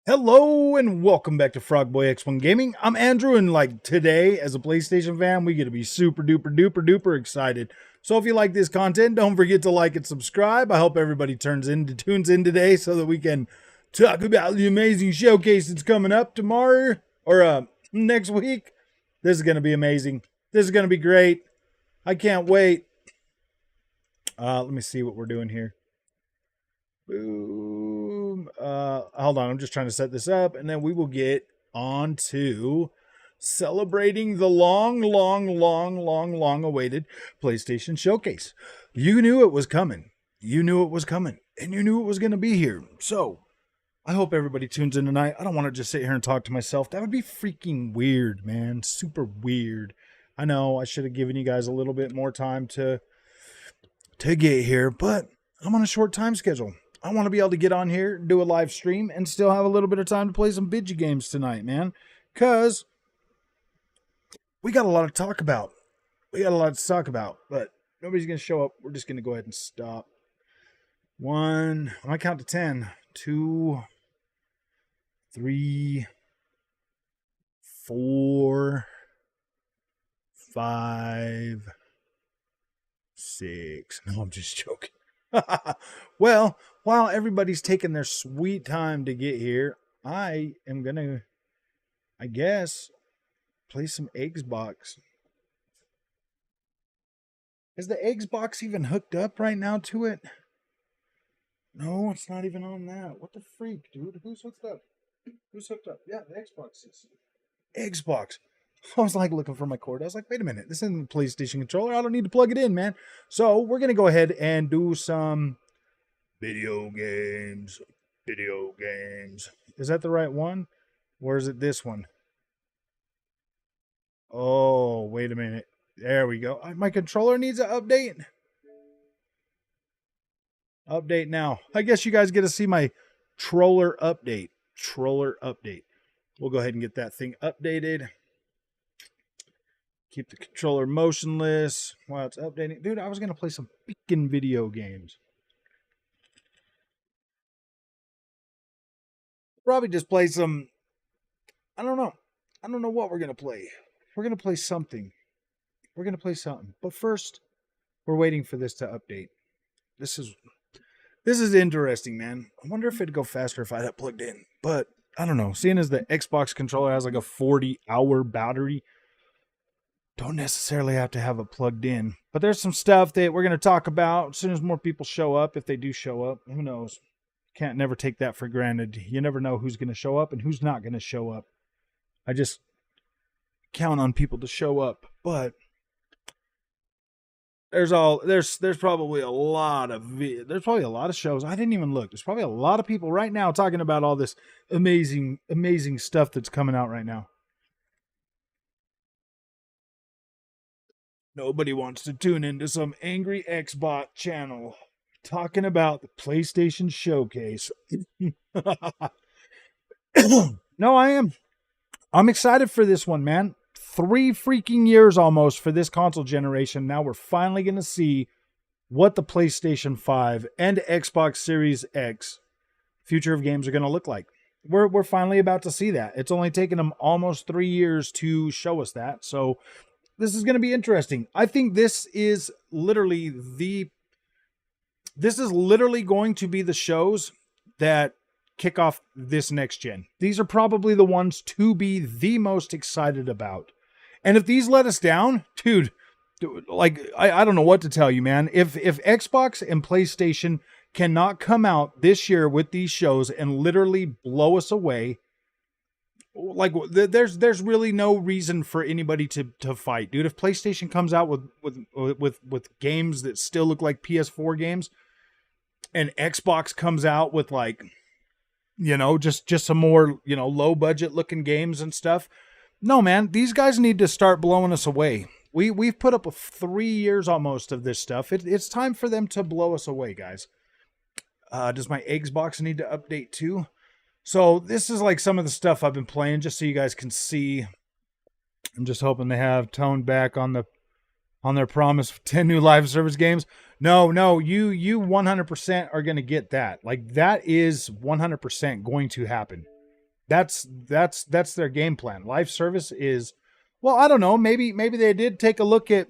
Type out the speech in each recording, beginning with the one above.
Hello and welcome back to Frogboy X1 Gaming. I'm Andrew, and like today, as a PlayStation fan, we get to be super duper excited. So if you like this content, don't forget to like and subscribe. I hope everybody tunes in today so that we can talk about the amazing showcase that's coming up tomorrow or next week. This is gonna be amazing. This is gonna be great. I can't wait. Let me see what we're doing here. Boom. Hold on. I'm just trying to set this up, and then we will get on to celebrating the long awaited PlayStation Showcase. You knew it was coming. You knew it was coming, and you knew it was going to be here. So I hope everybody tunes in tonight. I don't want to just sit here and talk to myself. That would be freaking weird, man. Super weird. I know I should have given you guys a little bit more time to get here, but I'm on a short time schedule. I want to be able to get on here, do a live stream, and still have a little bit of time to play some video games tonight, man. Because we got a lot to talk about. But nobody's going to show up. We're just going to go ahead and stop. 1, I might count to 10. 2, 3, 4, 5, 6. No, I'm just joking. Well, while everybody's taking their sweet time to get here, I am gonna, I guess, play some Xbox. Is the Xbox even hooked up right now to it? No, it's not even on that. What the freak, dude? Who's hooked up? Who's hooked up? Yeah, the Xbox is. Xbox. I was like looking for my cord. I was like, wait a minute. This isn't a PlayStation controller. I don't need to plug it in, man. So we're going to go ahead and do some video games. Video games. Is that the right one? Or is it this one? Oh, wait a minute. There we go. My controller needs an update. Update now. I guess you guys get to see my troller update. Troller update. We'll go ahead and get that thing updated. Keep the controller motionless while it's updating. Dude, I was going to play some freaking video games. Probably just play some... I don't know. I don't know what we're going to play. We're going to play something. We're going to play something. But first, we're waiting for this to update. This is interesting, man. I wonder if it'd go faster if I had it plugged in. But, I don't know. Seeing as the Xbox controller has like a 40-hour battery... don't necessarily have to have it plugged in. But there's some stuff that we're going to talk about as soon as more people show up. If they do show up, who knows? Can't never take that for granted. You never know who's going to show up and who's not going to show up. I just count on people to show up. But there's probably a lot of shows. I didn't even look. There's probably a lot of people right now talking about all this amazing stuff that's coming out right now. Nobody wants to tune into some angry Xbot channel talking about the PlayStation Showcase. No, I am. I'm excited for this one, man. 3 freaking years almost for this console generation. Now we're finally going to see what the PlayStation 5 and Xbox Series X future of games are going to look like. We're finally about to see that. It's only taken them almost 3 years to show us that. So this is going to be interesting. I think this is literally going to be the shows that kick off this next gen. These are probably the ones to be the most excited about. And if these let us down, dude, like, I don't know what to tell you, man. If Xbox and PlayStation cannot come out this year with these shows and literally blow us away, like, there's really no reason for anybody to fight, dude. If PlayStation comes out with games that still look like PS4 games, and Xbox comes out with, like, you know, just some more, you know, low budget looking games and stuff. No, man, these guys need to start blowing us away. We've put up 3 years almost of this stuff. It's time for them to blow us away, guys. Does my Xbox need to update too? So this is like some of the stuff I've been playing, just so you guys can see. I'm just hoping they have toned back on their promise of 10 new live service games. No, you 100% are going to get that. Like, that is 100% going to happen. That's their game plan. Live service is, well, I don't know. Maybe they did take a look at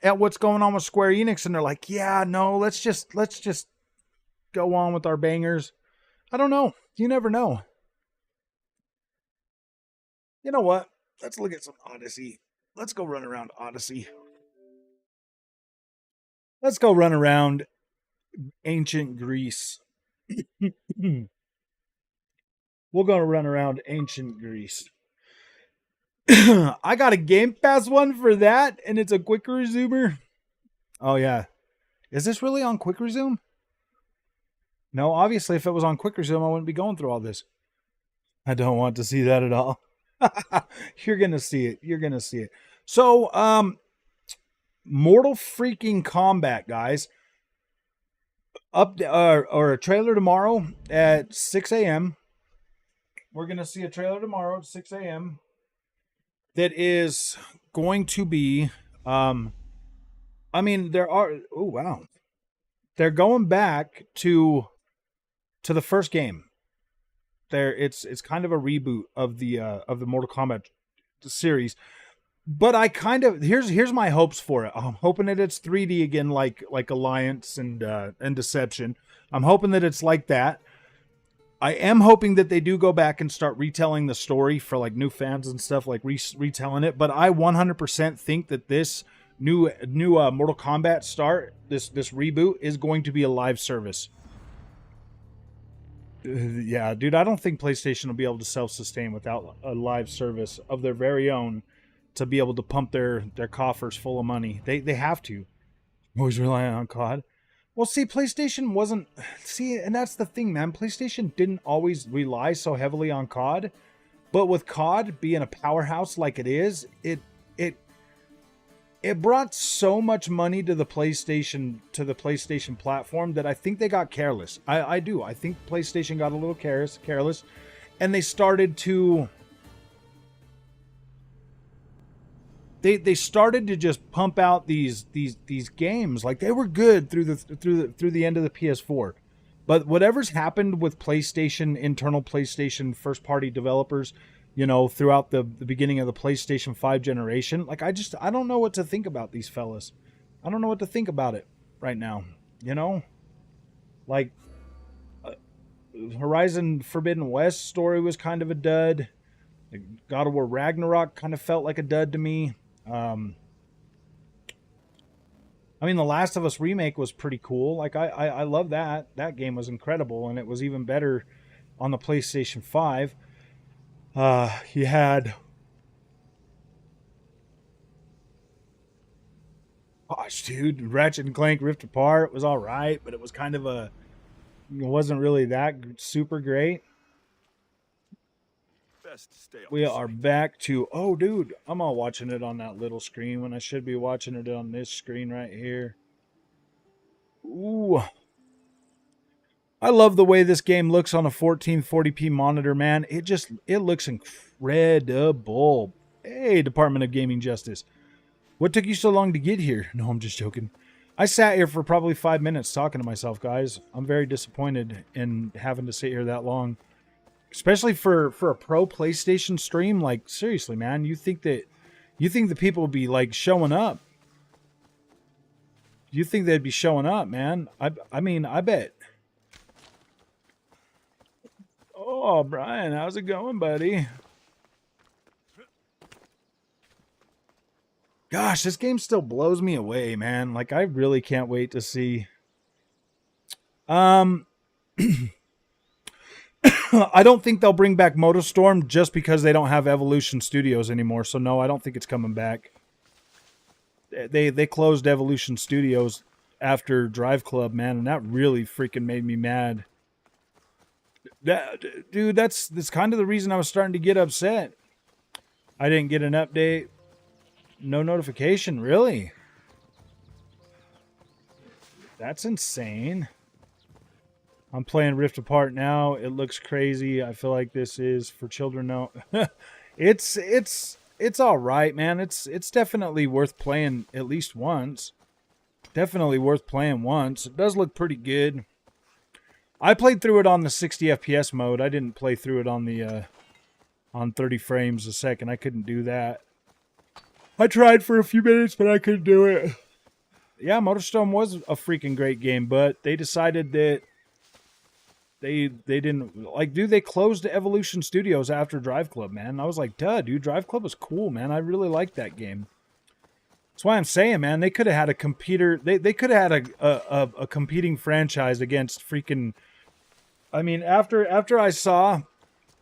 what's going on with Square Enix, and they're like, yeah, no, let's just go on with our bangers. I don't know. You never know. You know what? Let's look at some Odyssey. Let's go run around Odyssey. Let's go run around ancient Greece. We're going to run around ancient Greece. I got a Game Pass one for that, and it's a quick resumer. Oh, yeah. Is this really on quick resume? No, obviously, if it was on quick resume, I wouldn't be going through all this. I don't want to see that at all. You're going to see it. You're going to see it. So, Mortal freaking Kombat, guys. Up or a trailer tomorrow at 6 a.m. We're going to see a trailer tomorrow at 6 a.m. that is going to be, I mean, there are, oh, wow. They're going back to the first game. It's kind of a reboot of the Mortal Kombat series. But I kind of, here's my hopes for it. I'm hoping that it's 3D again, like Alliance and Deception. I'm hoping that it's like that. I am hoping that they do go back and start retelling the story for like new fans and stuff, like retelling it. But I 100% think that this new Mortal Kombat this reboot is going to be a live service. Yeah, dude, I don't think PlayStation will be able to self-sustain without a live service of their very own to be able to pump their coffers full of money. They have to. Always relying on COD. Well, see, PlayStation wasn't... See, and that's the thing, man. PlayStation didn't always rely so heavily on COD. But with COD being a powerhouse like it is, it brought so much money to the PlayStation platform that I think they got careless. I do. I think PlayStation got a little careless. And they started to... They started to just pump out these games. Like, they were good through the end of the PS4. But whatever's happened with PlayStation, internal PlayStation first party developers, you know, throughout the beginning of the PlayStation 5 generation, like, I don't know what to think about these fellas. I don't know what to think about it right now, you know? Like, Horizon Forbidden West story was kind of a dud. God of War Ragnarok kind of felt like a dud to me. I mean, The Last of Us remake was pretty cool. Like, I love that. That game was incredible, and it was even better on the PlayStation 5. You had... Gosh, dude, Ratchet and Clank Rift Apart was all right, but it was kind of it wasn't really that super great. We are back to, oh, dude, I'm all watching it on that little screen when I should be watching it on this screen right here. Ooh. I love the way this game looks on a 1440p monitor, man. It looks incredible. Hey, Department of Gaming Justice. What took you so long to get here? No, I'm just joking. I sat here for probably 5 minutes talking to myself, guys. I'm very disappointed in having to sit here that long. Especially for a pro PlayStation stream. Like, seriously, man, you think the people would be like showing up? You think they'd be showing up, man? I mean, I bet. Oh, Brian, how's it going, buddy? Gosh, this game still blows me away, man. Like, I really can't wait to see. I don't think they'll bring back MotoStorm just because they don't have Evolution Studios anymore. So no, I don't think it's coming back. They closed Evolution Studios after Drive Club, man, and that really freaking made me mad. Dude, that's kind of the reason I was starting to get upset. I didn't get an update. No notification, really? That's insane. I'm playing Rift Apart now. It looks crazy. I feel like this is for children. No, it's all right, man. It's definitely worth playing at least once. Definitely worth playing once. It does look pretty good. I played through it on the 60 FPS mode. I didn't play through it on the on 30 frames a second. I couldn't do that. I tried for a few minutes, but I couldn't do it. Yeah, MotorStorm was a freaking great game, but they decided that they didn't like, dude, they closed Evolution Studios after Drive Club, man. I was like, duh, dude, Drive Club was cool, man. I really liked that game. That's why I'm saying, man, they could have had a competer. They could have had a competing franchise against freaking. I mean, after I saw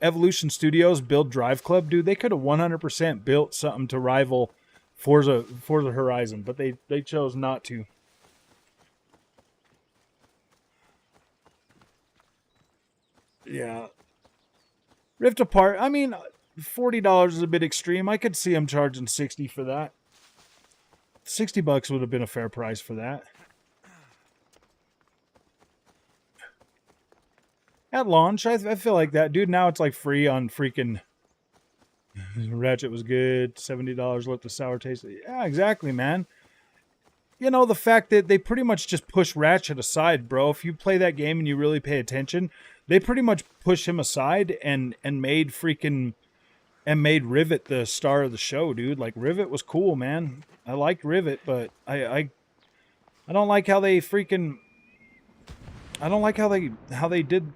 Evolution Studios build Drive Club, dude, they could have 100% built something to rival Forza Horizon, but they chose not to. Yeah. Rift Apart, I mean, $40 is a bit extreme. I could see them charging 60 for that. $60 would have been a fair price for that. At launch, I feel like that. Dude, now it's like free on freaking... Ratchet was good. $70 left a sour taste. Yeah, exactly, man. You know, the fact that they pretty much just push Ratchet aside, bro. If you play that game and you really pay attention, they pretty much push him aside and made freaking... And made Rivet the star of the show, dude. Like, Rivet was cool, man. I liked Rivet, but I don't like how they freaking... I don't like how they did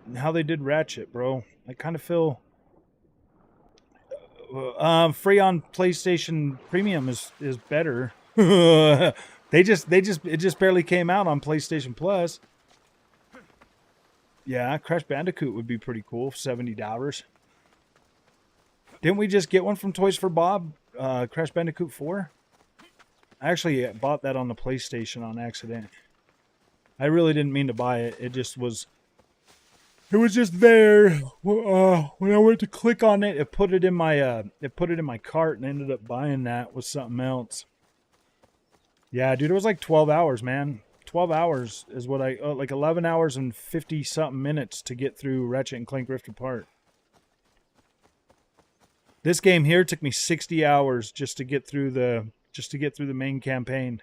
Ratchet, bro. I kind of feel free on PlayStation Premium is better. It just barely came out on PlayStation Plus. Yeah, Crash Bandicoot would be pretty cool. $70. Didn't we just get one from Toys for Bob? Crash Bandicoot 4? I actually bought that on the PlayStation on accident. I really didn't mean to buy it. It just was... It was just there. When I went to click on it, it put it in my cart and ended up buying that with something else. Yeah, dude, it was like 12 hours, man. 12 hours is what like 11 hours and 50-something minutes to get through Ratchet and Clank Rift Apart. This game here took me 60 hours just to get through the main campaign.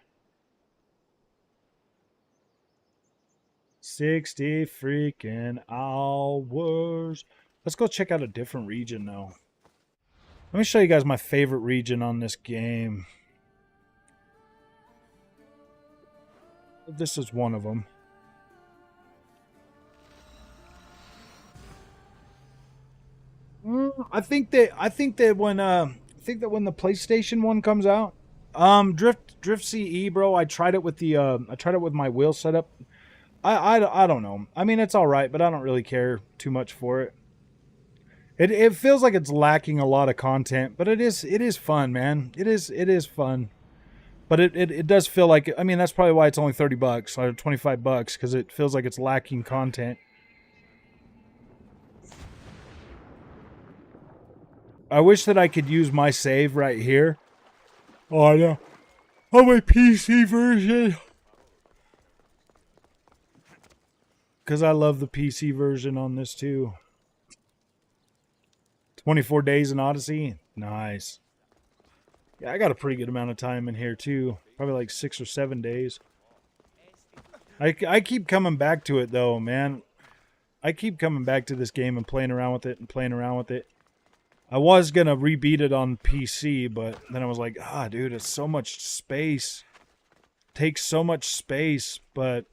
60 freaking hours. Let's go check out a different region though. Let me show you guys my favorite region on this game. This is one of them. I think that when the PlayStation one comes out, Drift CE, bro. I tried it with my wheel setup. I don't know. I mean, it's all right, but I don't really care too much for it. It feels like it's lacking a lot of content, but it is fun, man. It is fun. But it does feel like, I mean, that's probably why it's only $30 or $25 because it feels like it's lacking content. I wish that I could use my save right here. Oh, I know. On my PC version. Because I love the PC version on this too. 24 days in Odyssey. Nice. Yeah, I got a pretty good amount of time in here too. Probably like 6 or 7 days. I keep coming back to it though, man. I keep coming back to this game and playing around with it and playing around with it. I was going to rebeat it on PC, but then I was like, dude, it's so much space. It takes so much space, but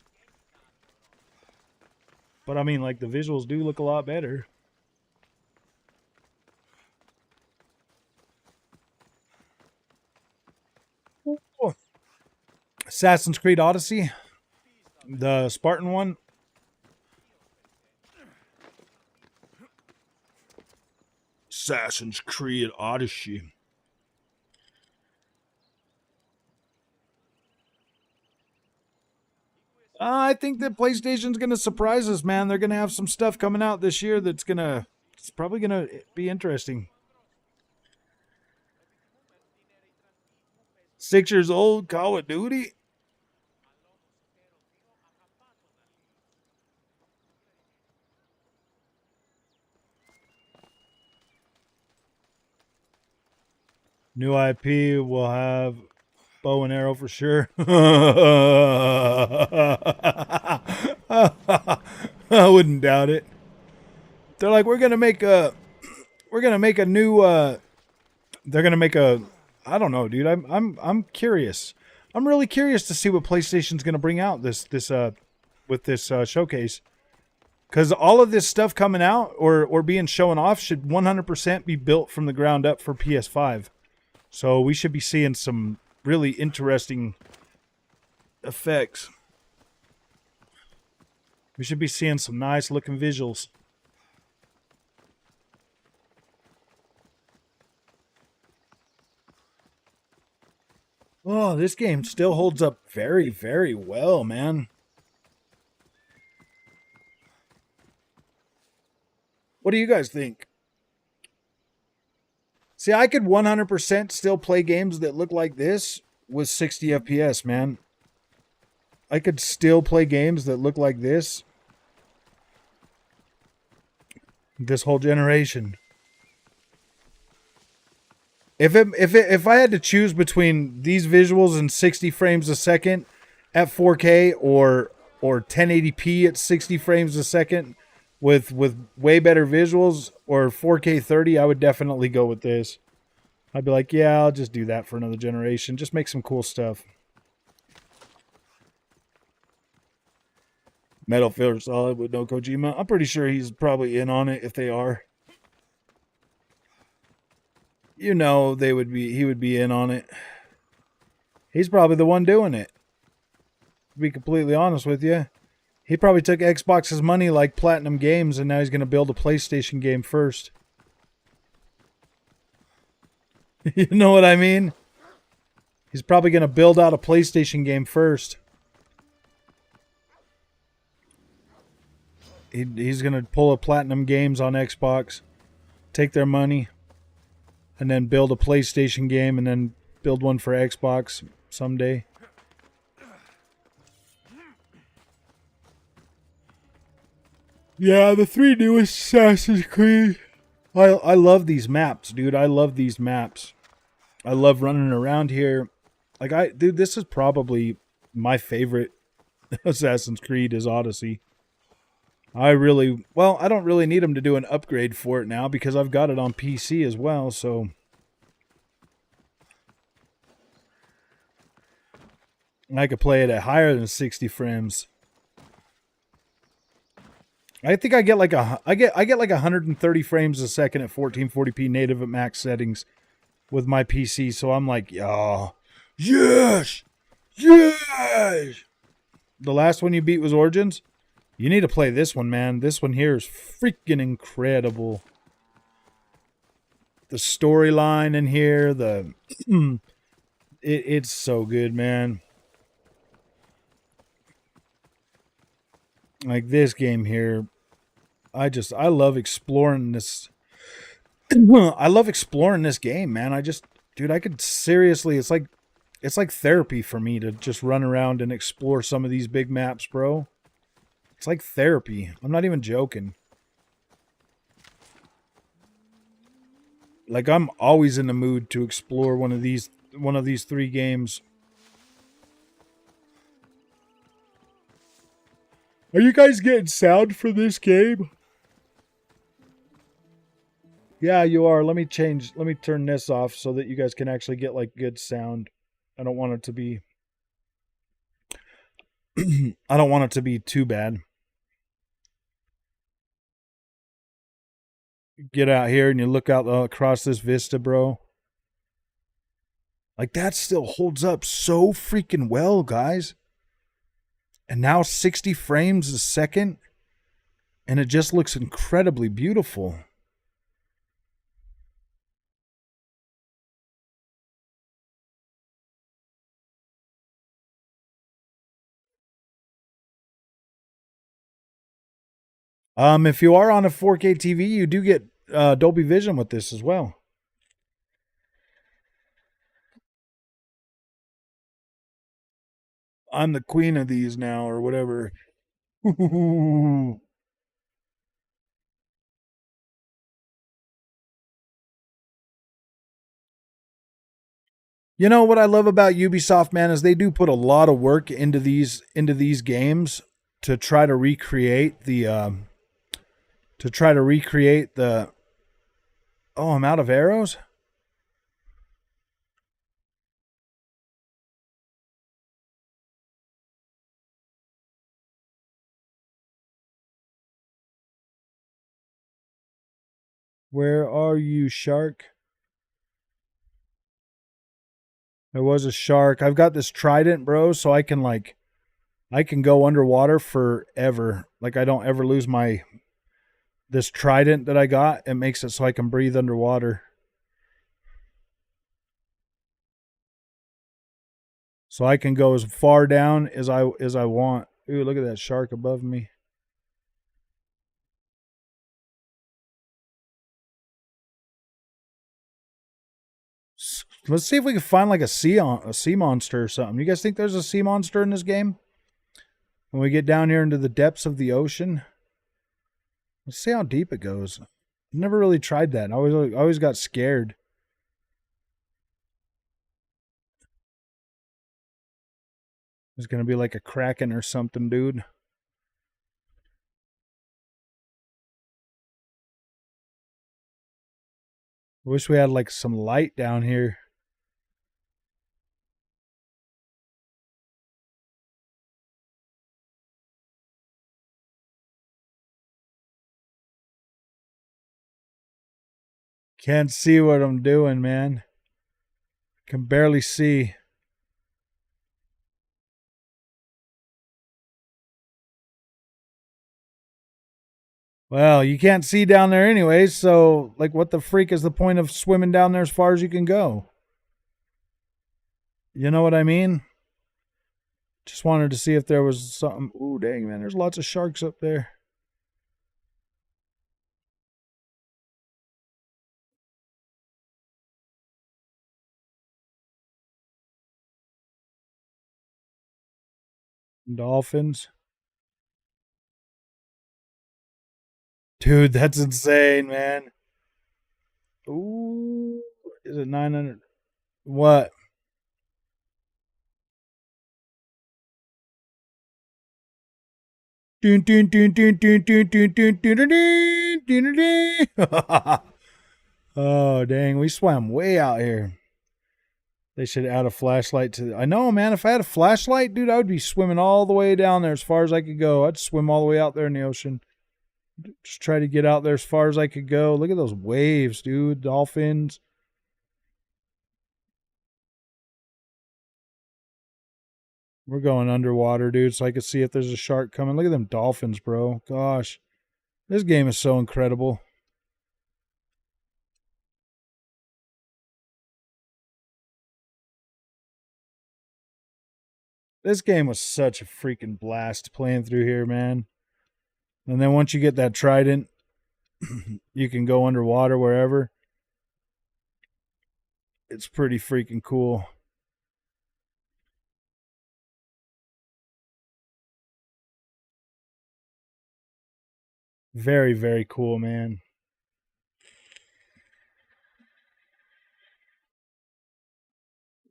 I mean, like, the visuals do look a lot better. Oh. Assassin's Creed Odyssey. The Spartan one. Assassin's Creed Odyssey. I think that PlayStation's going to surprise us, man. They're going to have some stuff coming out this year it's probably going to be interesting. 6 years old, Call of Duty. New IP will have bow and arrow for sure. I wouldn't doubt it. They're like, we're gonna make we're gonna make a new. They're gonna make a. I don't know, dude. I'm curious. I'm really curious to see what PlayStation's gonna bring out with this showcase. Because all of this stuff coming out or being shown off should 100% be built from the ground up for PS5. So we should be seeing some really interesting effects. We should be seeing some nice looking visuals. Oh, this game still holds up very, very well, man. What do you guys think? See, I could 100% still play games that look like this with 60 FPS, man. I could still play games that look like this whole generation. If I had to choose between these visuals and 60 frames a second at 4K or 1080p at 60 frames a second with way better visuals or 4K 30, I would definitely go with this. I'd be like, yeah, I'll just do that for another generation. Just make some cool stuff. Metal Gear Solid with no Kojima. I'm pretty sure he's probably in on it if they are. You know, he would be in on it. He's probably the one doing it. To be completely honest with you. He probably took Xbox's money like Platinum Games and now he's going to build a PlayStation game first. You know what I mean? He's probably going to build out a PlayStation game first. He's going to pull a Platinum Games on Xbox, take their money, and then build a PlayStation game and then build one for Xbox someday. Yeah, the 3 newest Assassin's Creed. I love these maps, dude. I love these maps. I love running around here. Dude, this is probably my favorite Assassin's Creed is Odyssey. I don't really need them to do an upgrade for it now because I've got it on PC as well, so I could play it at higher than 60 frames. I think I get like 130 frames a second at 1440p native at max settings with my PC, so I'm like, oh, yes! Yes! The last one you beat was Origins? You need to play this one, man. This one here is freaking incredible. The storyline in here, it's so good, man. Like this game here, I love exploring this. I love exploring this game, man. Dude, I could seriously, it's like therapy for me to just run around and explore some of these big maps, bro. It's like therapy. I'm not even joking. Like I'm always in the mood to explore one of these 3 games. Are you guys getting sound for this game? Yeah, you are. Let me turn this off so that you guys can actually get like good sound. I don't want it to be I don't want it to be too bad. Get out here and you look out across this vista, bro. Like that still holds up so freaking well, guys. And now 60 frames a second. And it just looks incredibly beautiful. If you are on a 4K TV, you do get Dolby Vision with this as well. I'm the queen of these now, or whatever. You know what I love about Ubisoft, man, is they do put a lot of work into these games to try to recreate the Oh, I'm out of arrows? Where are you, shark? There was a shark. I've got this trident, bro, so I can go underwater forever. Like I don't ever lose my this trident that I got. It makes it so I can breathe underwater. So I can go as far down as I want. Ooh, look at that shark above me. Let's see if we can find like a sea monster or something. You guys think there's a sea monster in this game? When we get down here into the depths of the ocean, let's see how deep it goes. Never really tried that. I always got scared. There's gonna be like a kraken or something, dude. I wish we had like some light down here. Can't see what I'm doing, man. Can barely see. Well, you can't see down there anyways, so like what the freak is the point of swimming down there as far as you can go? You know what I mean? Just wanted to see if there was something. Ooh, dang, man, there's lots of sharks up there. Dolphins. Dude, that's insane, man. Ooh, is it 900? What? Dun, dun, dun, dun, dun, dun, dun, dun, dun, dun, dun, dun, dun. Oh, dang, we swam way out here. They should add a flashlight to. I know, man. If I had a flashlight, dude, I would be swimming all the way down there as far as I could go. I'd swim all the way out there in the ocean. Just try to get out there as far as I could go. Look at those waves, dude. Dolphins. We're going underwater, dude, so I could see if there's a shark coming. Look at them dolphins, bro. Gosh. This game is so incredible. This game was such a freaking blast playing through here, man. And then once you get that trident, you can go underwater wherever. It's pretty freaking cool. Very, very cool, man.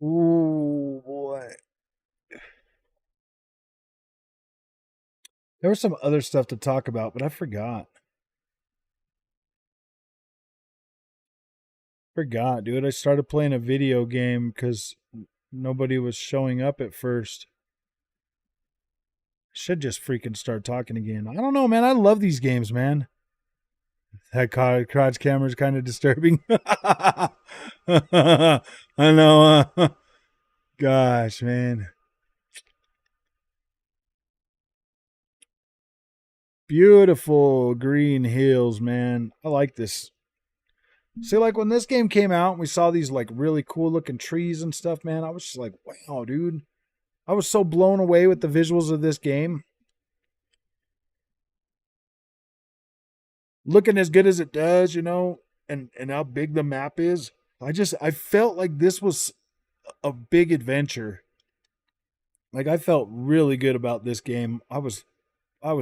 Ooh, boy. There was some other stuff to talk about, but I forgot. Forgot, dude. I started playing a video game because nobody was showing up at first. Should just freaking start talking again. I don't know, man. I love these games, man. That crotch camera is kind of disturbing. I know. Gosh, man. Beautiful green hills, man. I like this. See, like when this game came out and we saw these like really cool looking trees and stuff, man, I was just like, wow, dude. I was so blown away with the visuals of this game. Looking as good as it does, and how big the map is. I felt like this was a big adventure. Like I felt really good about this game. I was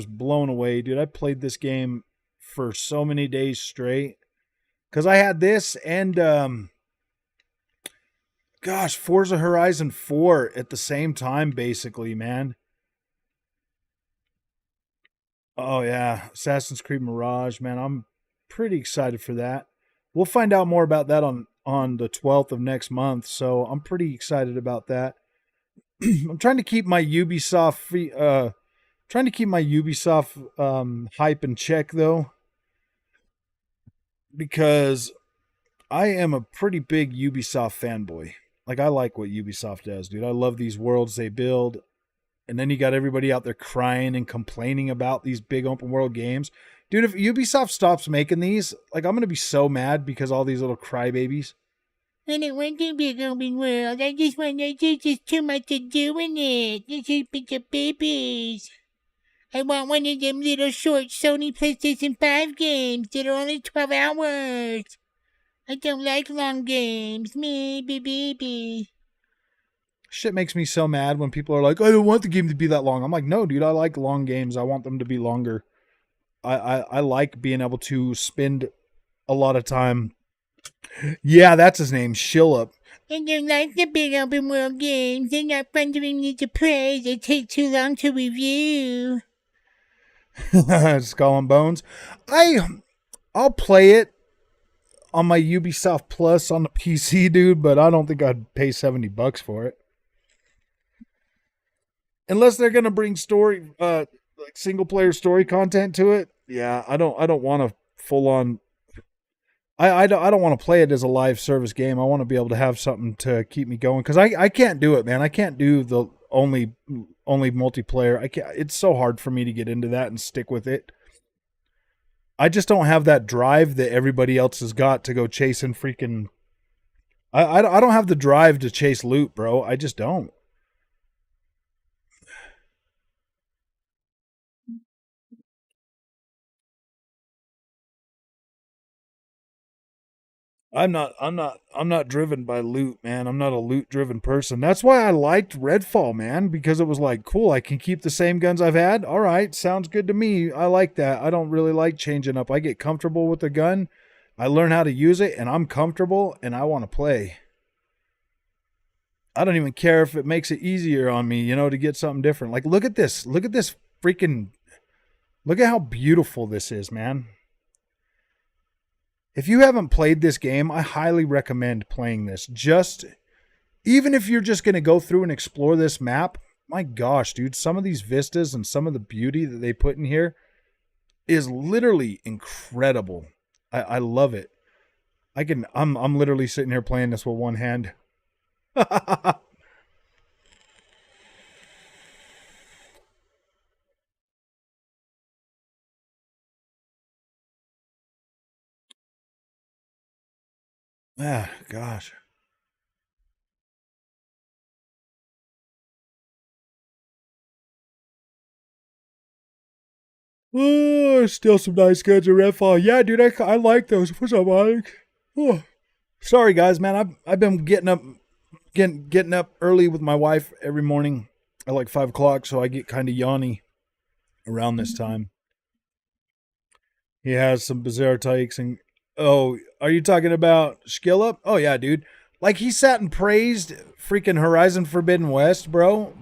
blown away, dude. I played this game for so many days straight cuz I had this and gosh, Forza Horizon 4 at the same time basically, man. Oh yeah, Assassin's Creed Mirage, man. I'm pretty excited for that. we'll find out more about that on the 12th of next month. So I'm pretty excited about that. I'm trying to keep my Ubisoft hype in check though, because I am a pretty big Ubisoft fanboy. Like, I like what Ubisoft does, dude. I love these worlds they build. And then you got everybody out there crying and complaining about these big open world games. Dude, if Ubisoft stops making these, like, I'm going to be so mad because all these little crybabies. I don't want to big open world. I just want there's just too much to do in it. There's a bunch of babies. I want one of them little short Sony PlayStation 5 games that are only 12 hours. I don't like long games. Me, baby. Shit makes me so mad when people are like, I don't want the game to be that long. I'm like, no, dude, I like long games. I want them to be longer. I like being able to spend a lot of time. Yeah, that's his name, Shillip. I don't like the big open world games. They're not fun for me to play. They take too long to review. Skull and Bones. I'll play it on my Ubisoft Plus on the PC, dude, but I don't think I'd pay $70 for it. Unless they're gonna bring story, like single player story content to it. Yeah, I don't want to full on. I don't want to play it as a live service game. I want to be able to have something to keep me going because I can't do it, man. I can't do the only multiplayer. I can't. It's so hard for me to get into that and stick with it. I just don't have that drive that everybody else has got to go chasing freaking. I don't have the drive to chase loot, bro. I just don't. I'm not driven by loot, man. I'm not a loot driven person. That's why I liked Redfall, man, because it was like, cool, I can keep the same guns I've had. All right, sounds good to me. I like that. I don't really like changing up. I get comfortable with the gun. I learn how to use it and I'm comfortable and I want to play. I don't even care if it makes it easier on me, to get something different. Like, look at this. Look at this freaking, look at how beautiful this is, man. If you haven't played this game, I highly recommend playing this. Even if you're just going to go through and explore this map, my gosh, dude, some of these vistas and some of the beauty that they put in here is literally incredible. I love it. I'm literally sitting here playing this with one hand. Ah, gosh. Oh, still some nice guns in Redfall. Yeah, dude, I like those. What's up, Mike? Oh. Sorry, guys, man. I've been getting up early with my wife every morning at like 5 o'clock, so I get kind of yawny around this time. He has some bizarre takes and oh, are you talking about Skill Up? Oh yeah, dude. Like he sat and praised freaking Horizon Forbidden West, bro,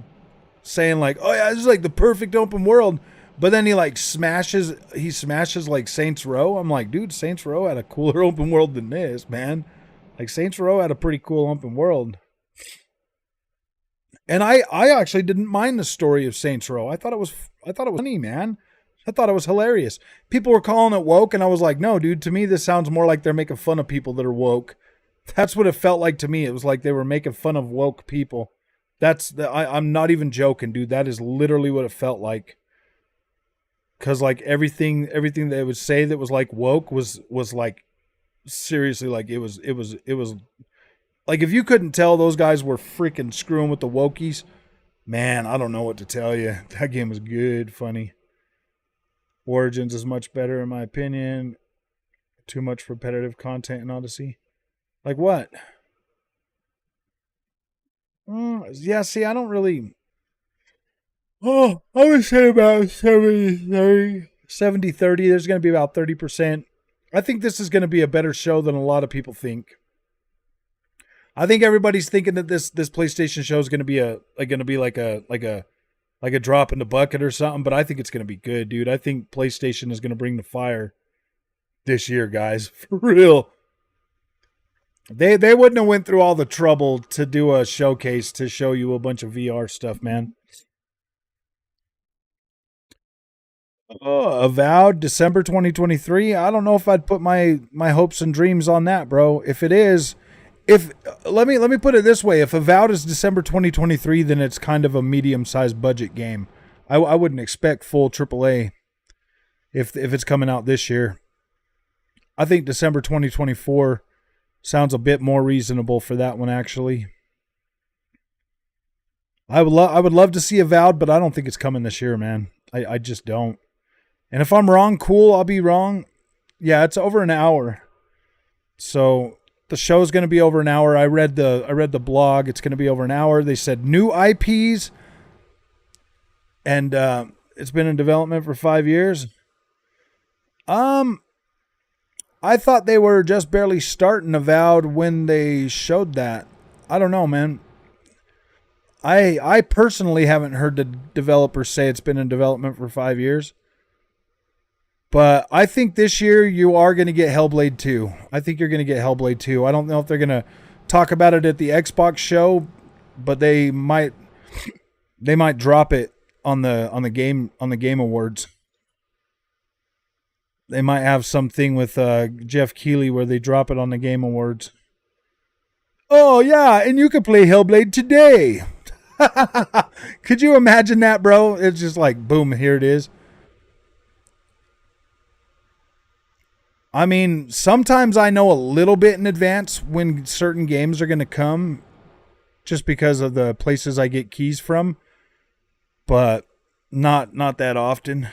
saying like, "Oh yeah, this is like the perfect open world." But then he smashes like Saints Row. I'm like, dude, Saints Row had a cooler open world than this, man. Like Saints Row had a pretty cool open world. And I actually didn't mind the story of Saints Row. I thought it was funny, man. I thought it was hilarious. People were calling it woke, and I was like, no, dude, to me this sounds more like they're making fun of people that are woke. That's what it felt like to me. It was like they were making fun of woke people. I'm not even joking, dude. That is literally what it felt like. Cause like everything they would say that was like woke was like seriously like it was like if you couldn't tell those guys were freaking screwing with the wokies, man, I don't know what to tell you. That game was good, funny. Origins is much better in my opinion. Too much repetitive content in Odyssey. Like what? Yeah, see, I don't really. Oh, I would say about 70-30. 70-30. There's going to be about 30%. I think this is going to be a better show than a lot of people think. I think everybody's thinking that this PlayStation show is going to be like a drop in the bucket or something, but I think it's going to be good, dude. I think PlayStation is going to bring the fire this year, guys. For real. They wouldn't have went through all the trouble to do a showcase to show you a bunch of VR stuff, man. Oh, Avowed December 2023. I don't know if I'd put my hopes and dreams on that, bro. If it is, if let me put it this way: if Avowed is December 2023, then it's kind of a medium-sized budget game. I wouldn't expect full AAA if it's coming out this year. I think December 2024 sounds a bit more reasonable for that one, actually. I would love to see Avowed, but I don't think it's coming this year, man. I just don't. And if I'm wrong, cool, I'll be wrong. Yeah, it's over an hour. So the show's going to be over an hour. I read the blog. It's going to be over an hour. They said new IPs, and it's been in development for 5 years. I thought they were just barely starting Avowed when they showed that. I don't know, man. I personally haven't heard the developers say it's been in development for 5 years. But I think this year you are going to get Hellblade 2. I think you're going to get Hellblade 2. I don't know if they're going to talk about it at the Xbox show, but they might drop it on the game awards. They might have something with Jeff Keighley where they drop it on the Game Awards. Oh yeah, and you can play Hellblade today. Could you imagine that, bro? It's just like boom, here it is. I mean, sometimes I know a little bit in advance when certain games are going to come just because of the places I get keys from, but not that often.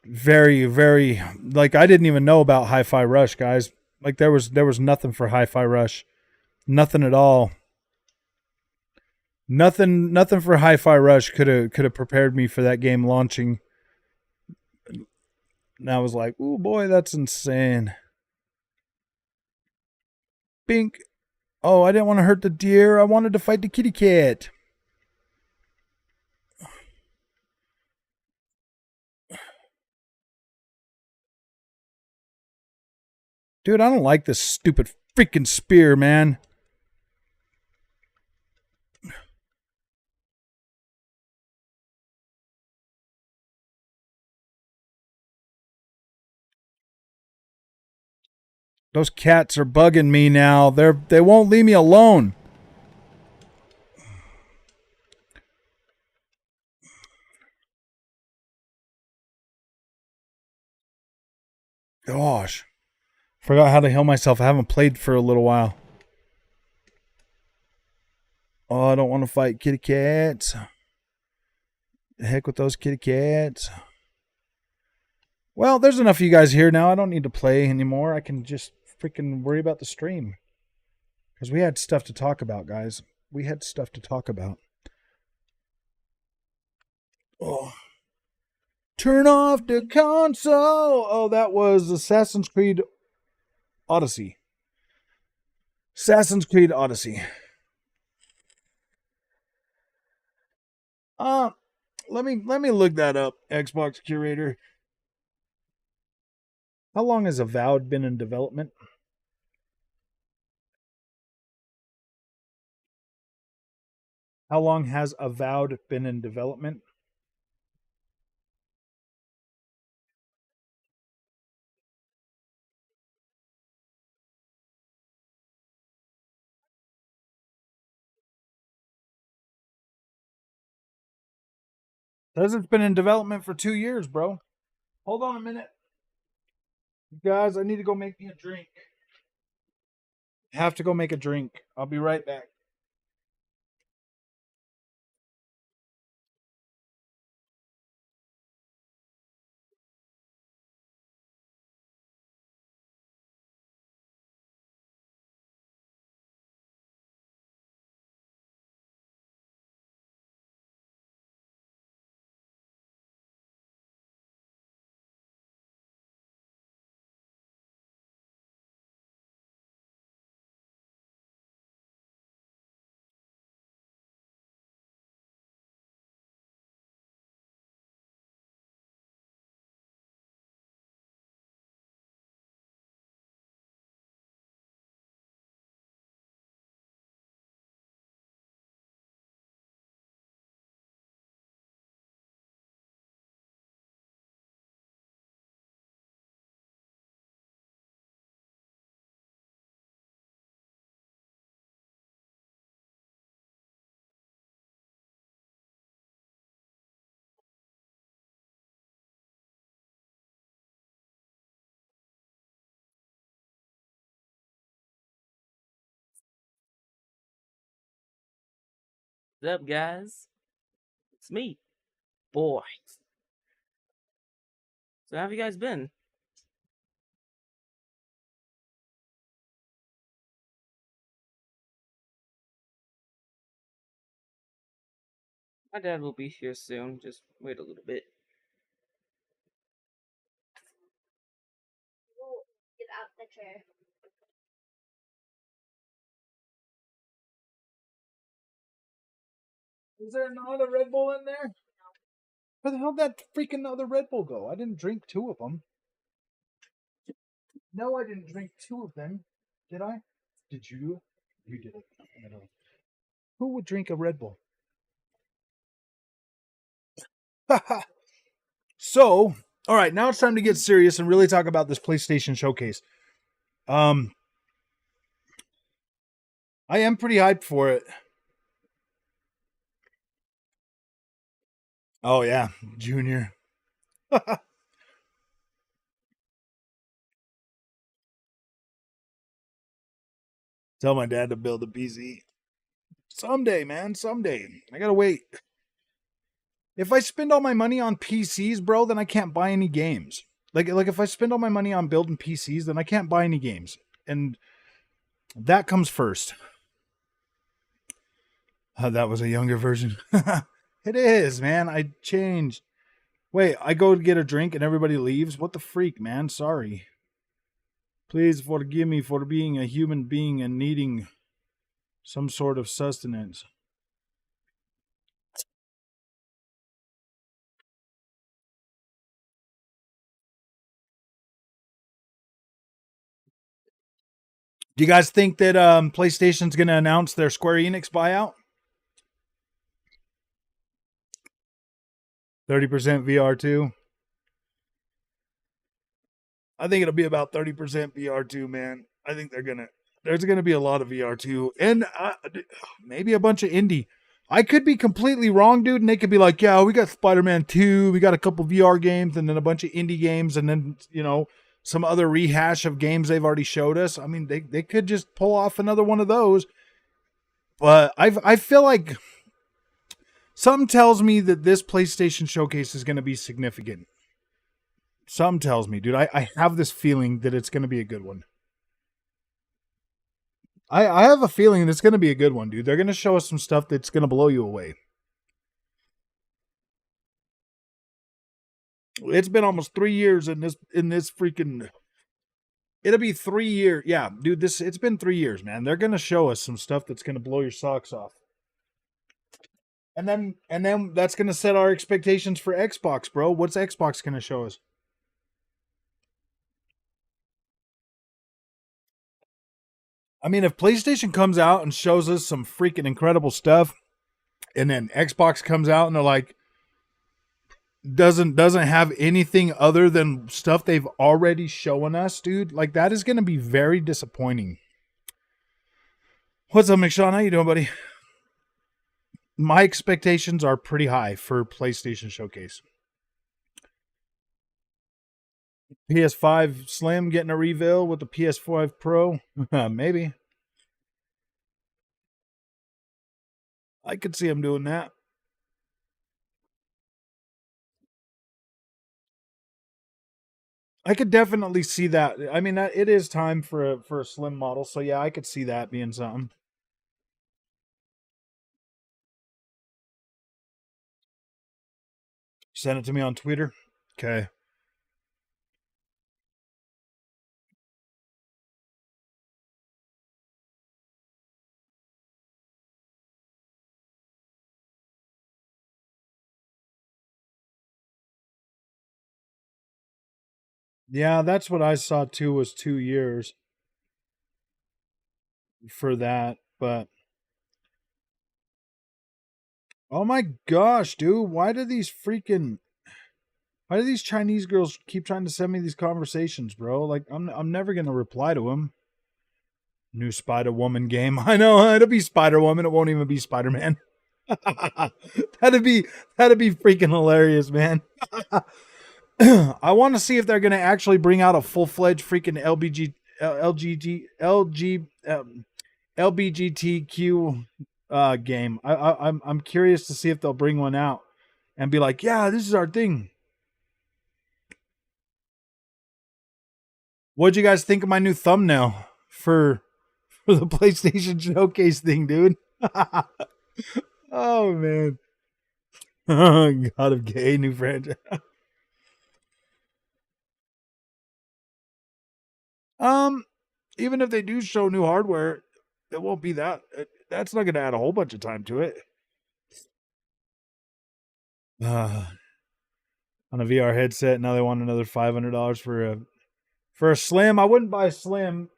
Very, very, like, I didn't even know about Hi-Fi Rush, guys. Like, there was nothing for Hi-Fi Rush. Nothing at all. Nothing for Hi-Fi Rush could have prepared me for that game launching. And I was like, "Ooh, boy, that's insane." Bink. Oh, I didn't want to hurt the deer. I wanted to fight the kitty cat. Dude, I don't like this stupid freaking spear, man. Those cats are bugging me now. They won't leave me alone. Gosh. Forgot how to heal myself. I haven't played for a little while. Oh, I don't want to fight kitty cats. The heck with those kitty cats. Well, there's enough of you guys here now. I don't need to play anymore. I can just freaking worry about the stream. Because we had stuff to talk about, guys. We had stuff to talk about. Oh. Turn off the console. Oh, that was Assassin's Creed Odyssey. Assassin's Creed Odyssey. Let me look that up, Xbox Curator. How long has Avowed been in development? How long has Avowed been in development? Says it's been in development for 2 years, bro. Hold on a minute. Guys, I need to go make me a drink. Have to go make a drink. I'll be right back. What's up, guys? It's me, boy. So how have you guys been? My dad will be here soon. Just wait a little bit. Get out the chair. Is there another Red Bull in there? Where the hell did that freaking other Red Bull go? I didn't drink 2 of them. No, I didn't drink 2 of them. Did I? Did you? You did it. I know. Who would drink a Red Bull? So, all right, now it's time to get serious and really talk about this PlayStation Showcase. I am pretty hyped for it. Oh yeah, Junior. Tell my dad to build a PC. Someday, man, someday. I gotta wait. If I spend all my money on PCs, bro, then I can't buy any games. Like if I spend all my money on building PCs, then I can't buy any games. And that comes first. That was a younger version. It is, man. I changed. Wait, I go to get a drink and everybody leaves? What the freak, man? Sorry. Please forgive me for being a human being and needing some sort of sustenance. Do you guys think that PlayStation's going to announce their Square Enix buyout? 30% VR2? I think it'll be about 30% VR2, man. I think there's going to be a lot of VR2 and maybe a bunch of indie. I could be completely wrong, dude, and they could be like, yeah, we got Spider-Man 2, we got a couple VR games, and then a bunch of indie games, and then, some other rehash of games they've already showed us. I mean, they could just pull off another one of those. But I feel like something tells me that this PlayStation Showcase is going to be significant. Something tells me, dude. I have this feeling that it's going to be a good one. I have a feeling that it's going to be a good one, dude. They're going to show us some stuff that's going to blow you away. It's been almost 3 years in this freaking. It'll be 3 years. Yeah, dude, it's been 3 years, man. They're gonna show us some stuff that's gonna blow your socks off. And then that's gonna set our expectations for Xbox, bro. What's Xbox gonna show us? I mean, if PlayStation comes out and shows us some freaking incredible stuff, and then Xbox comes out and they're like, doesn't have anything other than stuff they've already shown us, dude, like that is going to be very disappointing. What's up, McShawn? How you doing, buddy? My expectations are pretty high for PlayStation Showcase. PS5 Slim getting a reveal with the PS5 Pro? Maybe. I could see him doing that. I could definitely see that. I mean, it is time for a slim model, so yeah, I could see that being something. Send it to me on Twitter. Okay. Yeah, that's what I saw too, was 2 years for that, but oh my gosh, dude, why do these Chinese girls keep trying to send me these conversations, bro? Like I'm never going to reply to them. New Spider-Woman game. I know, it'll be Spider-Woman, it won't even be Spider-Man. that'd be freaking hilarious, man. I want to see if they're going to actually bring out a full-fledged freaking LBGTQ game. I'm curious to see if they'll bring one out and be like, yeah, this is our thing. What'd you guys think of my new thumbnail for the PlayStation Showcase thing, dude? Oh man. God of Gay new franchise. Even if they do show new hardware, it won't be that. That's not going to add a whole bunch of time to it. On a VR headset, now they want another $500 for a Slim. I wouldn't buy a Slim,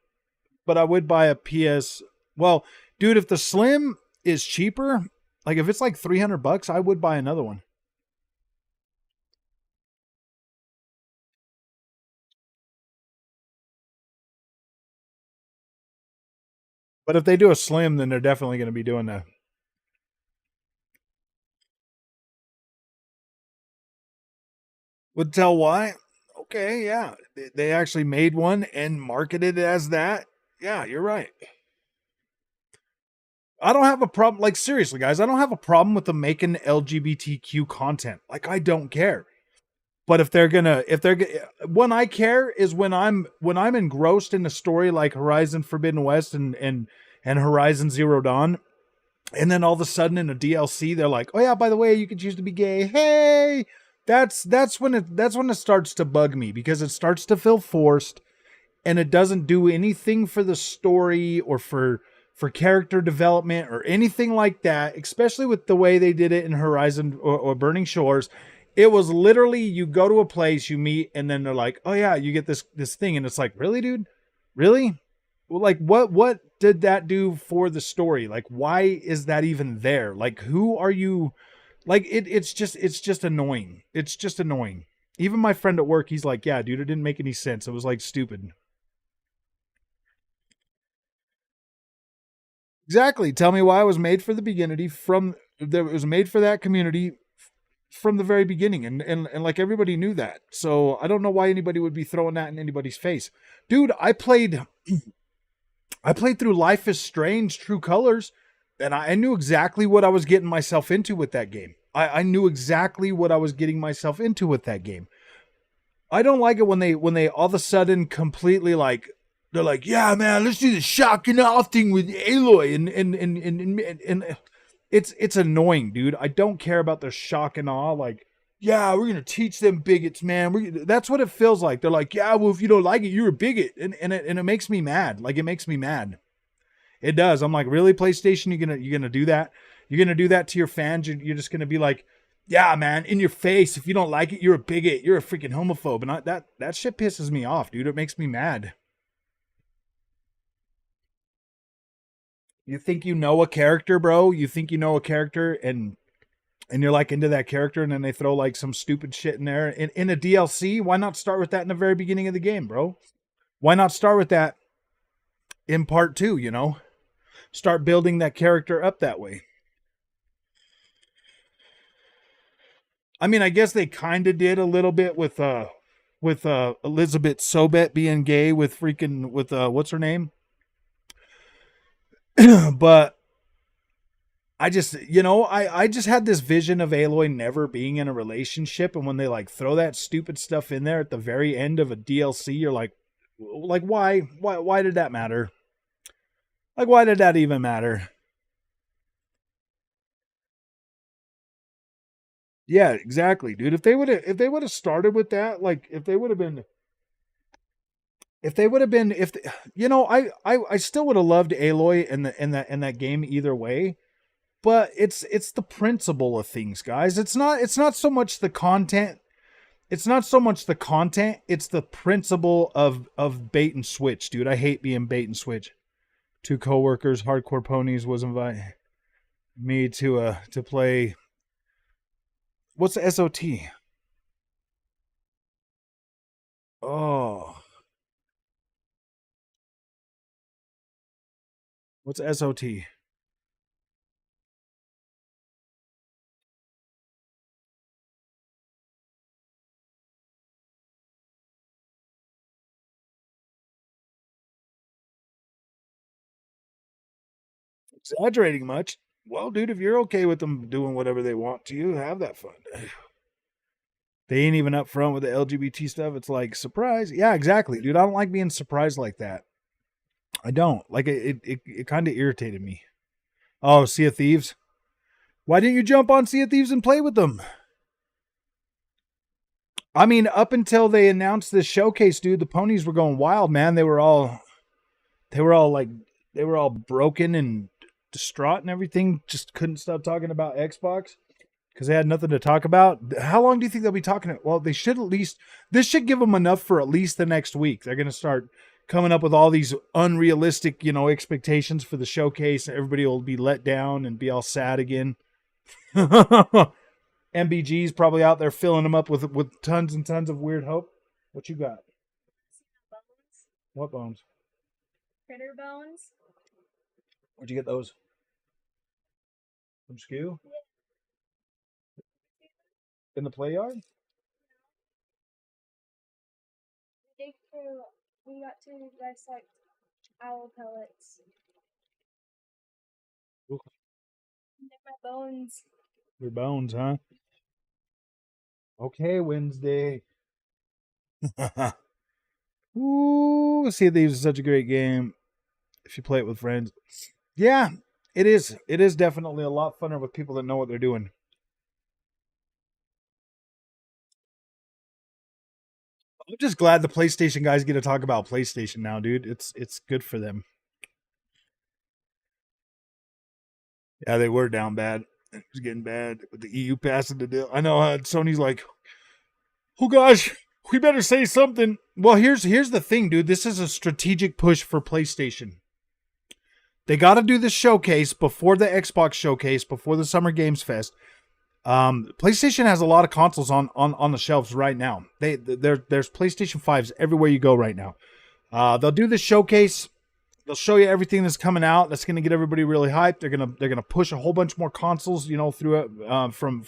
but I would buy a PS. Well, dude, if the Slim is cheaper, like if it's like $300, I would buy another one. But if they do a Slim, then they're definitely going to be doing that. Would tell why? Okay, yeah. They actually made one and marketed it as that. Yeah, you're right. I don't have a problem. Like, seriously, guys, I don't have a problem with them making LGBTQ content. Like, I don't care. But when I care is when I'm engrossed in a story like Horizon Forbidden West and Horizon Zero Dawn, and then all of a sudden in a DLC they're like, oh yeah, by the way, you can choose to be gay. Hey, that's when it starts to bug me, because it starts to feel forced and it doesn't do anything for the story or for character development or anything like that, especially with the way they did it in Horizon or Burning Shores. It was literally, you go to a place, you meet, and then they're like, oh yeah, you get this thing. And it's like, really, dude? Really? Well, like, what did that do for the story? Like, why is that even there? Like, who are you? Like, it's just annoying. It's just annoying. Even my friend at work, he's like, yeah, dude, it didn't make any sense. It was like stupid. Exactly. Tell me why it was made for the beginning, it was made for that community from the very beginning, and like everybody knew that. So I don't know why anybody would be throwing that in anybody's face. Dude, I played through Life is Strange True Colors, and I knew exactly what I was getting myself into with that game. I knew exactly what I was getting myself into with that game. I don't like it when they all of a sudden completely like, they're like, yeah, man, let's do the shock and awe thing with Aloy, and it's annoying, dude. I don't care about the shock and awe. Like, yeah, we're gonna teach them bigots, man. That's what it feels like. They're like, yeah, well, if you don't like it, you're a bigot, and it makes me mad. Like, it makes me mad. It does. I'm like, really, PlayStation? You're gonna do that? You're gonna do that to your fans? You're just gonna be like, yeah, man, in your face. If you don't like it, you're a bigot. You're a freaking homophobe. And that shit pisses me off, dude. It makes me mad. You think you know a character, bro? You think you know a character, and you're like into that character, and then they throw like some stupid shit in there in a DLC? Why not start with that in the very beginning of the game, bro? Why not start with that in part 2, you know? Start building that character up that way. I mean, I guess they kind of did a little bit with Elizabeth Sobet being gay with what's her name? But I just, I just had this vision of Aloy never being in a relationship, and when they like throw that stupid stuff in there at the very end of a DLC, you're like why did that matter? Like, why did that even matter? Yeah, exactly, dude. If they would have started with that, like if they would have been if they, I still would have loved Aloy in that game either way. But it's the principle of things, guys. It's not so much the content. It's not so much the content. It's the principle of bait and switch, dude. I hate being bait and switch. Two coworkers, Hardcore Ponies, was inviting me to play. What's the SOT? Oh, what's SOT? Exaggerating much? Well, dude, if you're okay with them doing whatever they want to you, have that fun. They ain't even up front with the LGBT stuff. It's like, surprise. Yeah, exactly, dude. I don't like being surprised like that. I don't. Like, it kind of irritated me. Oh, Sea of Thieves? Why didn't you jump on Sea of Thieves and play with them? I mean, up until they announced this showcase, dude, the ponies were going wild, man. They were all broken and distraught and everything. Just couldn't stop talking about Xbox because they had nothing to talk about. How long do you think they'll be talking? Well, they should at least, this should give them enough for at least the next week. They're going to start coming up with all these unrealistic, expectations for the showcase. Everybody will be let down and be all sad again. MBG's probably out there filling them up with tons and tons of weird hope. What you got? Bones, What bones? critter bones. Where'd you get those? From Skew? In the play yard? Dig through. We got to dissect owl pellets. Ooh. They're my bones. Your bones, huh? Okay, Wednesday. Ooh, Sea of Thieves is such a great game if you play it with friends. Yeah, it is. It is definitely a lot funner with people that know what they're doing. I'm just glad the PlayStation guys get to talk about PlayStation now, dude. It's good for them. Yeah, they were down bad. It was getting bad with the EU passing the deal. I know Sony's like, oh gosh, we better say something. Well, here's the thing, dude. This is a strategic push for PlayStation. They got to do this showcase before the Xbox showcase, before the Summer Games Fest. PlayStation has a lot of consoles on the shelves right now. There's PlayStation 5s everywhere you go right now. They'll do this showcase. They'll show you everything that's coming out. That's going to get everybody really hyped. They're gonna push a whole bunch more consoles, through it from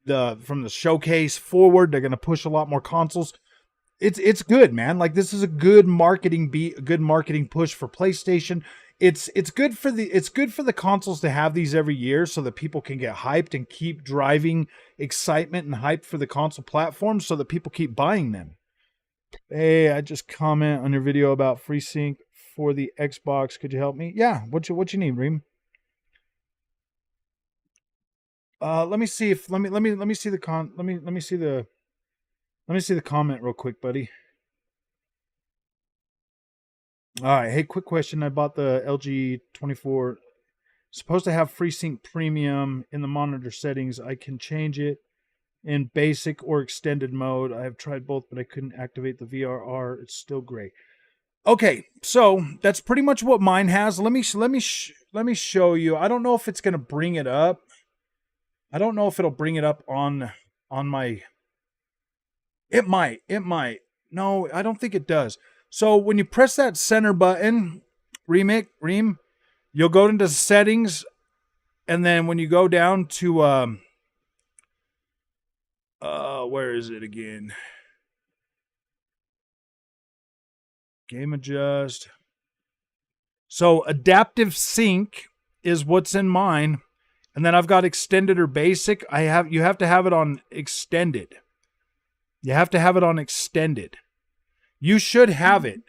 the showcase forward. They're going to push a lot more consoles. It's good, man. Like, this is a good marketing push for PlayStation. It's good for the consoles to have these every year so that people can get hyped and keep driving excitement and hype for the console platform so that people keep buying them. Hey, I just comment on your video about FreeSync for the Xbox. Could you help me? Yeah. What you need, Reem? Let me see the comment real quick, buddy. All right. Hey, quick question. I bought the LG 24. Supposed to have FreeSync Premium in the monitor settings. I can change it in basic or extended mode. I have tried both, but I couldn't activate the VRR. It's still gray. Okay, so that's pretty much what mine has. Let me show you. I don't know if it's gonna bring it up. I don't know if it'll bring it up on my. It might. No, I don't think it does. So when you press that center button, Reem, you'll go into settings, and then when you go down to where is it again? Game adjust. So adaptive sync is what's in mine, and then I've got extended or basic. You have to have it on extended. You have to have it on extended. You should have it.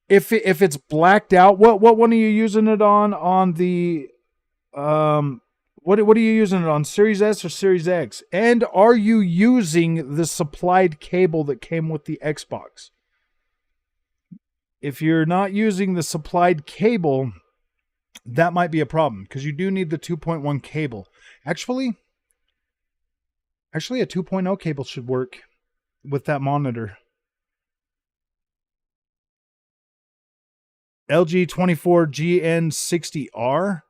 If it's blacked out, what one are you using it on? On the what are you using it on? Series S or Series X? And are you using the supplied cable that came with the Xbox? If you're not using the supplied cable, that might be a problem because you do need the 2.1 cable. Actually, a 2.0 cable should work with that monitor. LG 24GN60R.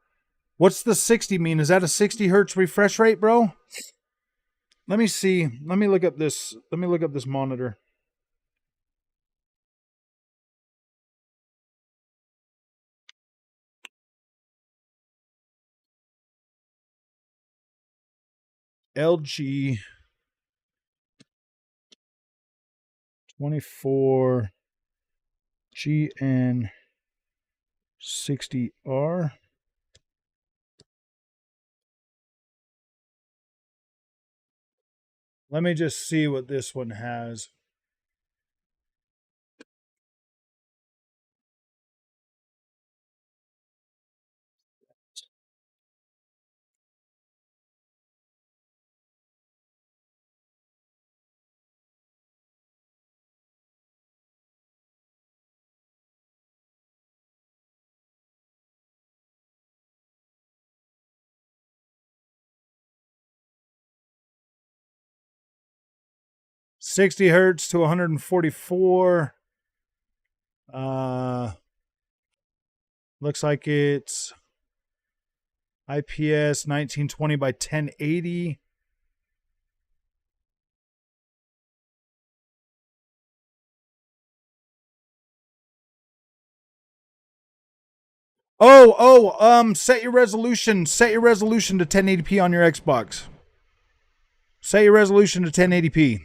What's the 60 mean? Is that a 60 hertz refresh rate, bro? Let me see. Let me look up this monitor. LG 24GN 60R. Let me just see what this one has. $60 hertz to 144. Looks like it's IPS 1920 by 1080. Set your resolution. Set your resolution to 1080p on your Xbox. Set your resolution to 1080p.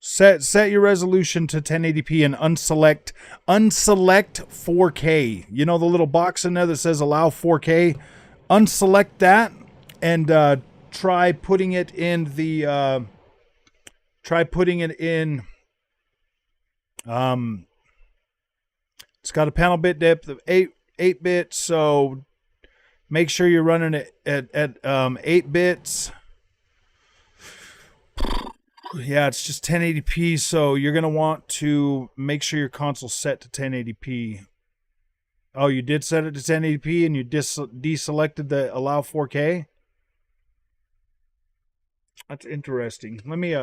Set your resolution to 1080p and unselect 4K. You know the little box in there that says allow 4K? Unselect that and try putting it in the it's got a panel bit depth of 8 bits, so make sure you're running it at 8 bits. Yeah, it's just 1080p, so you're going to want to make sure your console's set to 1080p. Oh, you did set it to 1080p and you deselected the allow 4K? That's interesting. Let me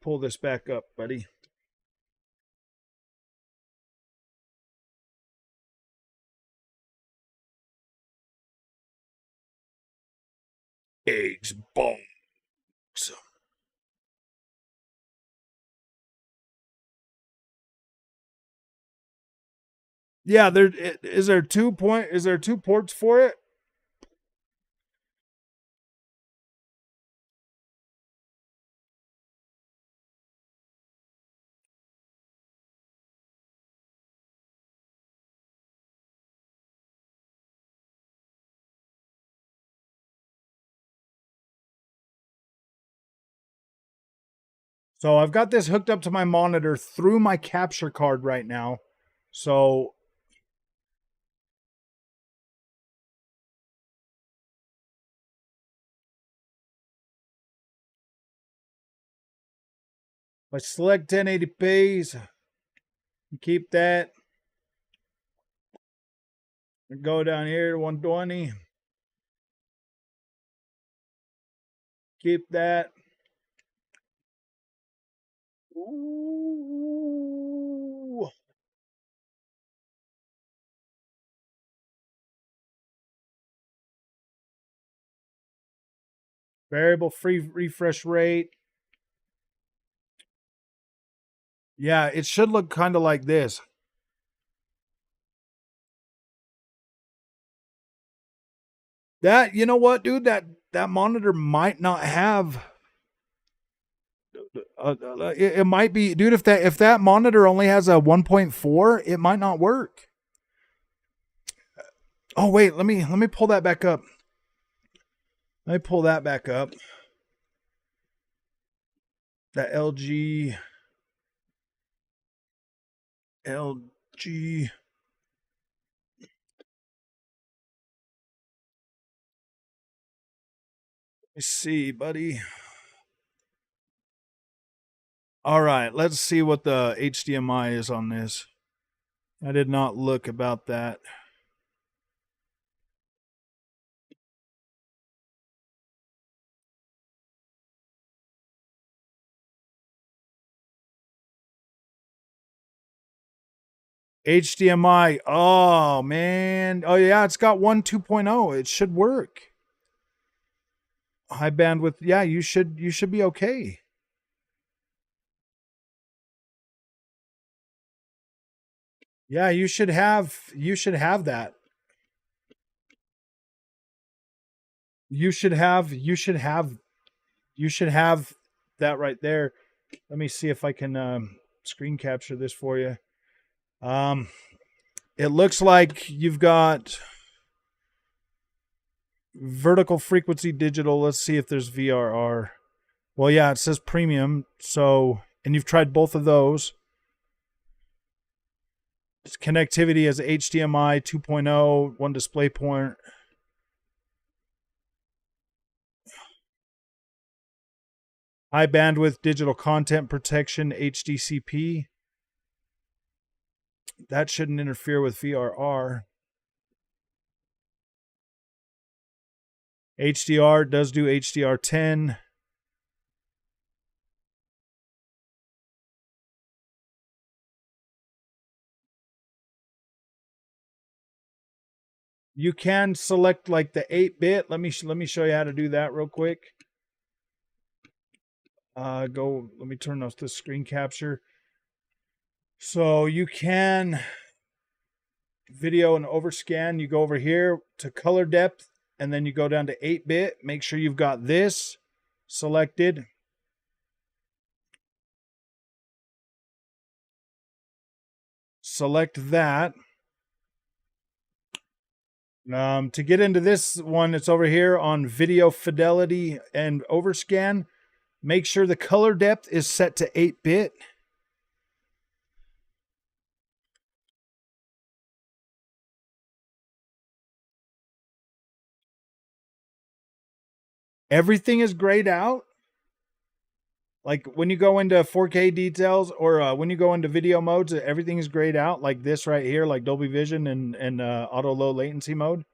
pull this back up, buddy. Eggs, bones. Yeah, is there 2 ports for it? So I've got this hooked up to my monitor through my capture card right now. So if I select 1080p, keep that. Go down here to 120. Keep that. Ooh. Variable free refresh rate. Yeah, it should look kind of like this. That, you know what, dude? That monitor might not have. It might be, dude. If that monitor only has a 1.4, it might not work. Oh wait, let me pull that back up. Let me pull that back up. That LG. Let me see, buddy. All right, let's see what the HDMI is on this. I did not look about that. HDMI. Oh, man. Oh, yeah, it's got 2.0. It should work. High bandwidth. Yeah, you should be okay. Yeah, you should have that. You should have that right there. Let me see if I can screen capture this for you. It looks like you've got vertical frequency digital. Let's see if there's VRR. Well, yeah, it says premium. So, and you've tried both of those. It's connectivity as HDMI 2.0, one display point. High bandwidth digital content protection, HDCP. That shouldn't interfere with VRR. HDR does do HDR10. You can select like the 8-bit. Let me show you how to do that real quick. Let me turn off the screen capture. So you can video and overscan. You go over here to color depth, and then you go down to 8-bit. Make sure you've got this selected. Select that. To get into this one, it's over here on video fidelity and overscan. Make sure the color depth is set to 8-bit. Everything is grayed out. Like when you go into 4K details or when you go into video modes, everything is grayed out like this right here, like Dolby Vision and auto low latency mode.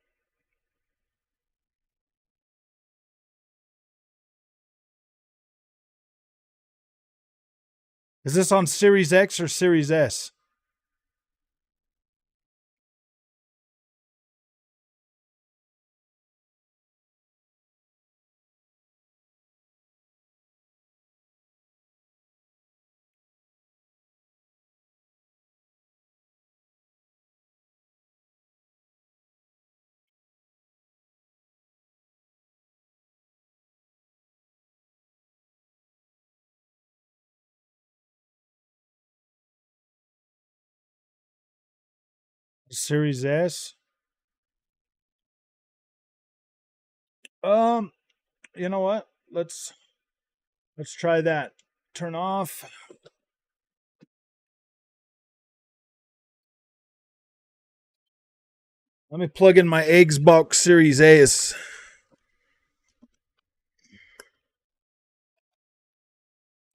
Is this on Series X or Series S? Series S. You know what? Let's try that. Turn off. Let me plug in my Xbox Series S.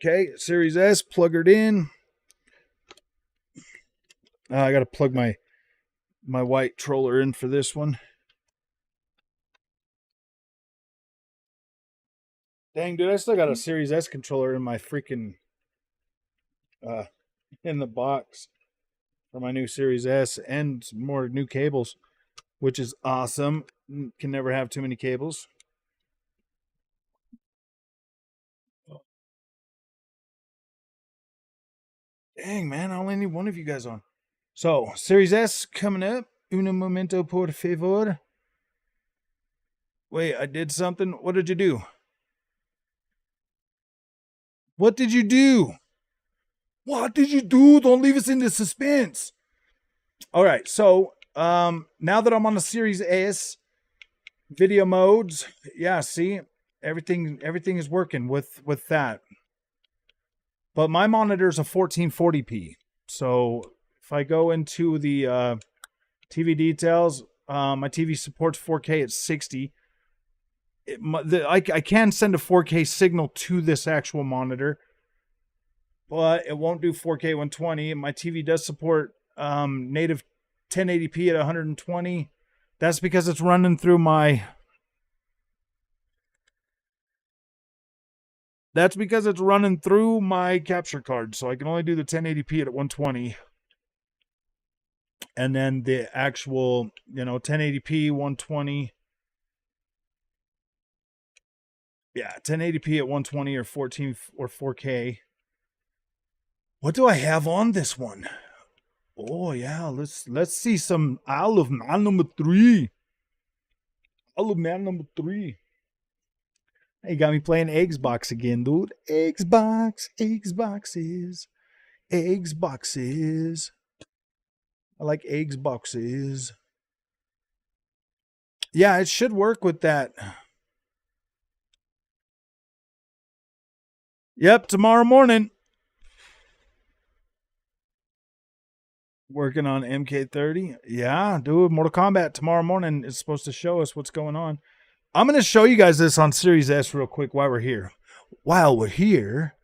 Okay, Series S, plug it in. I got to plug my white troller in for this one. Dang, dude, I still got a Series S controller in my freaking in the box for my new Series S and more new cables, which is awesome. Can never have too many cables. Dang, man, I only need one of you guys on. So, Series S coming up. Un momento, por favor. Wait, I did something. What did you do? What did you do? What did you do? Don't leave us in the suspense. All right, so now that I'm on the Series S video modes, yeah, see, everything is working with that. But my monitor is a 1440p. So if I go into the TV details, my TV supports 4K at 60. I can send a 4K signal to this actual monitor, but it won't do 4K 120. My TV does support native 1080p at 120. That's because it's running through my... That's because it's running through my capture card, so I can only do the 1080p at 120. And then the actual, 1080p, 120. Yeah, 1080p at 120 or 14 or 4K. What do I have on this one? Oh yeah, let's see some Isle of Man number 3. Isle of Man number 3. You got me playing Xbox again, dude. Xboxes. I like eggs boxes. Yeah, it should work with that. Yep, tomorrow morning. Working on MK30. Yeah, dude, Mortal Kombat tomorrow morning is supposed to show us what's going on. I'm going to show you guys this on Series S real quick while we're here. While we're here,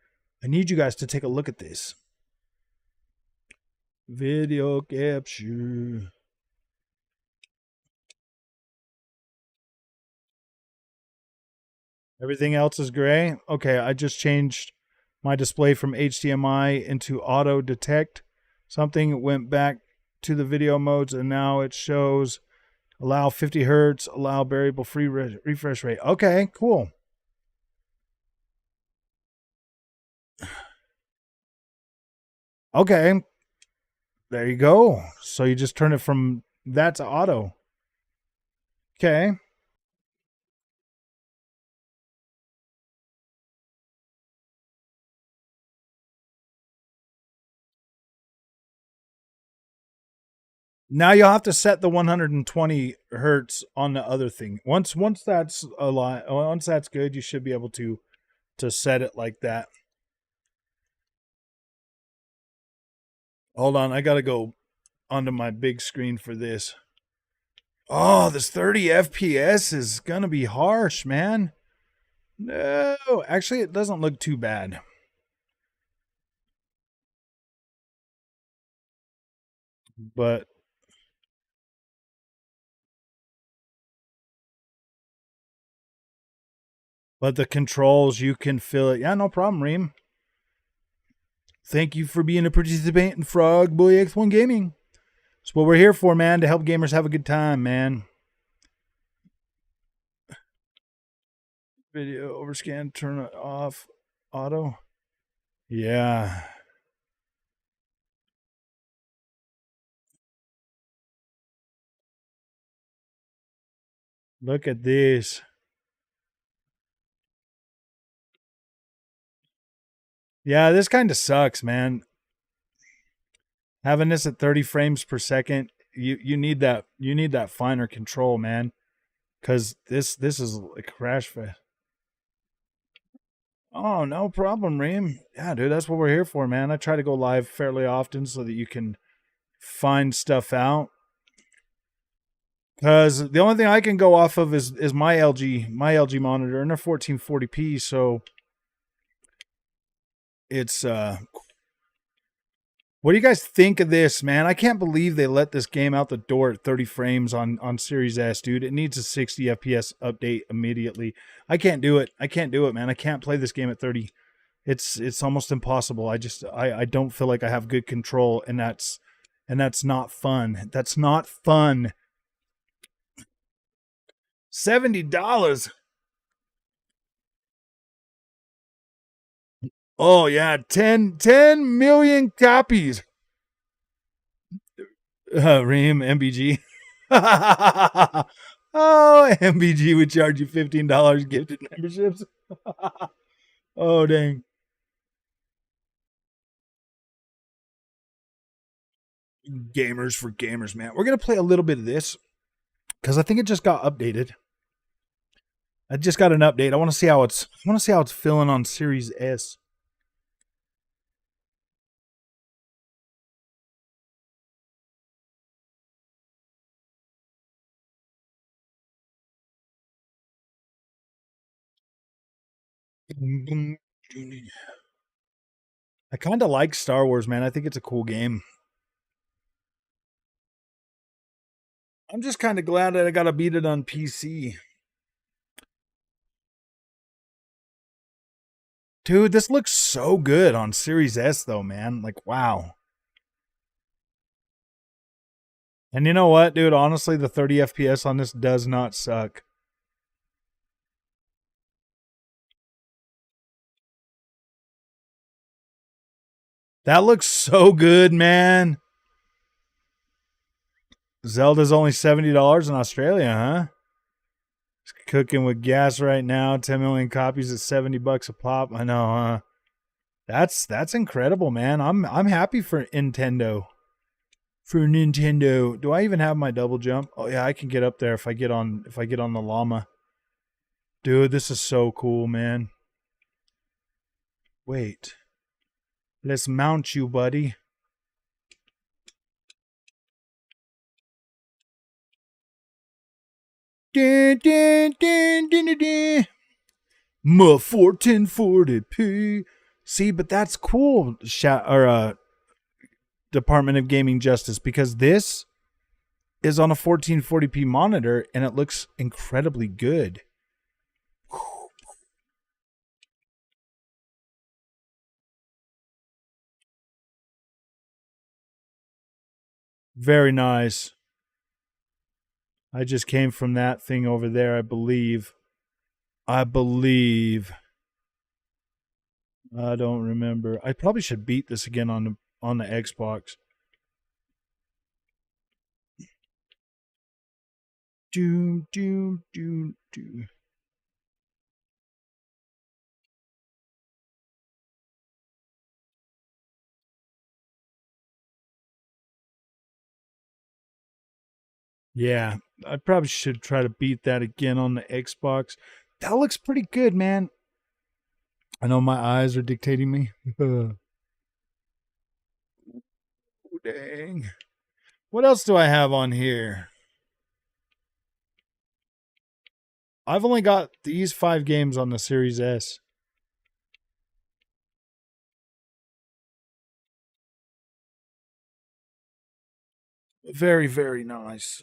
I need you guys to take a look at this. Video capture. Everything else is gray. Okay, I just changed my display from HDMI into auto detect. Something went back to the video modes and now it shows allow 50 hertz, allow variable free refresh rate. Okay, cool. Okay, there you go. So you just turn it from that to auto. Okay. Now you'll have to set the 120 hertz on the other thing. Once that's a lot, once that's good, you should be able to set it like that. Hold on, I gotta go onto my big screen for this. Oh, this 30 FPS is gonna be harsh, man. No, actually, it doesn't look too bad. But the controls, you can feel it. Yeah, no problem, Reem. Thank you for being a participant in Frog Boy X1 Gaming. That's what we're here for, man, to help gamers have a good time, man. Video overscan, turn it off, auto. Yeah. Look at this. Yeah, this kind of sucks, man. Having this at 30 frames per second, you need that finer control, man. Cause this is a crash fest. Oh, no problem, Reem. Yeah, dude, that's what we're here for, man. I try to go live fairly often so that you can find stuff out. Because the only thing I can go off of is my LG monitor, and they're 1440p, so it's what do you guys think of this, man? I can't believe they let this game out the door at 30 frames on Series S, dude. It needs a 60 FPS update immediately. I can't do it. I can't do it, man. I can't play this game at 30. It's almost impossible. I don't feel like I have good control, and that's not fun. That's not fun. $70. Oh yeah, 10 million copies. Reem, MBG. Oh, MBG would charge you $15 gifted memberships. Oh, dang. Gamers for gamers, man. We're going to play a little bit of this because I think it just got updated. I just got an update. I want to see how it's feeling on Series S. I kind of like Star Wars, man. I think it's a cool game. I'm just kind of glad that I got to beat it on PC. Dude, this looks so good on Series S, though, man. Like, wow. And you know what, dude? Honestly, the 30 FPS on this does not suck. That looks so good, man. Zelda's only $70 in Australia, huh? It's cooking with gas right now. 10 million copies at $70 a pop. I know, huh? That's incredible, man. I'm happy for Nintendo. for Nintendo. Do I even have my double jump? Oh yeah, I can get up there if I get on the llama. Dude, this is so cool, man. Wait. Let's mount you, buddy. Dun, dun, dun, dun, dun, dun. Ma 1440p. See, but that's cool, Department of Gaming Justice, because this is on a 1440p monitor and it looks incredibly good. Very nice. I just came from that thing over there, I believe. I don't remember. I probably should beat this again on the Xbox. Do. Yeah, I probably should try to beat that again on the Xbox. That looks pretty good, man. I know my eyes are dictating me. Oh, dang. What else do I have on here? I've only got these 5 games on the Series S. Very, very nice.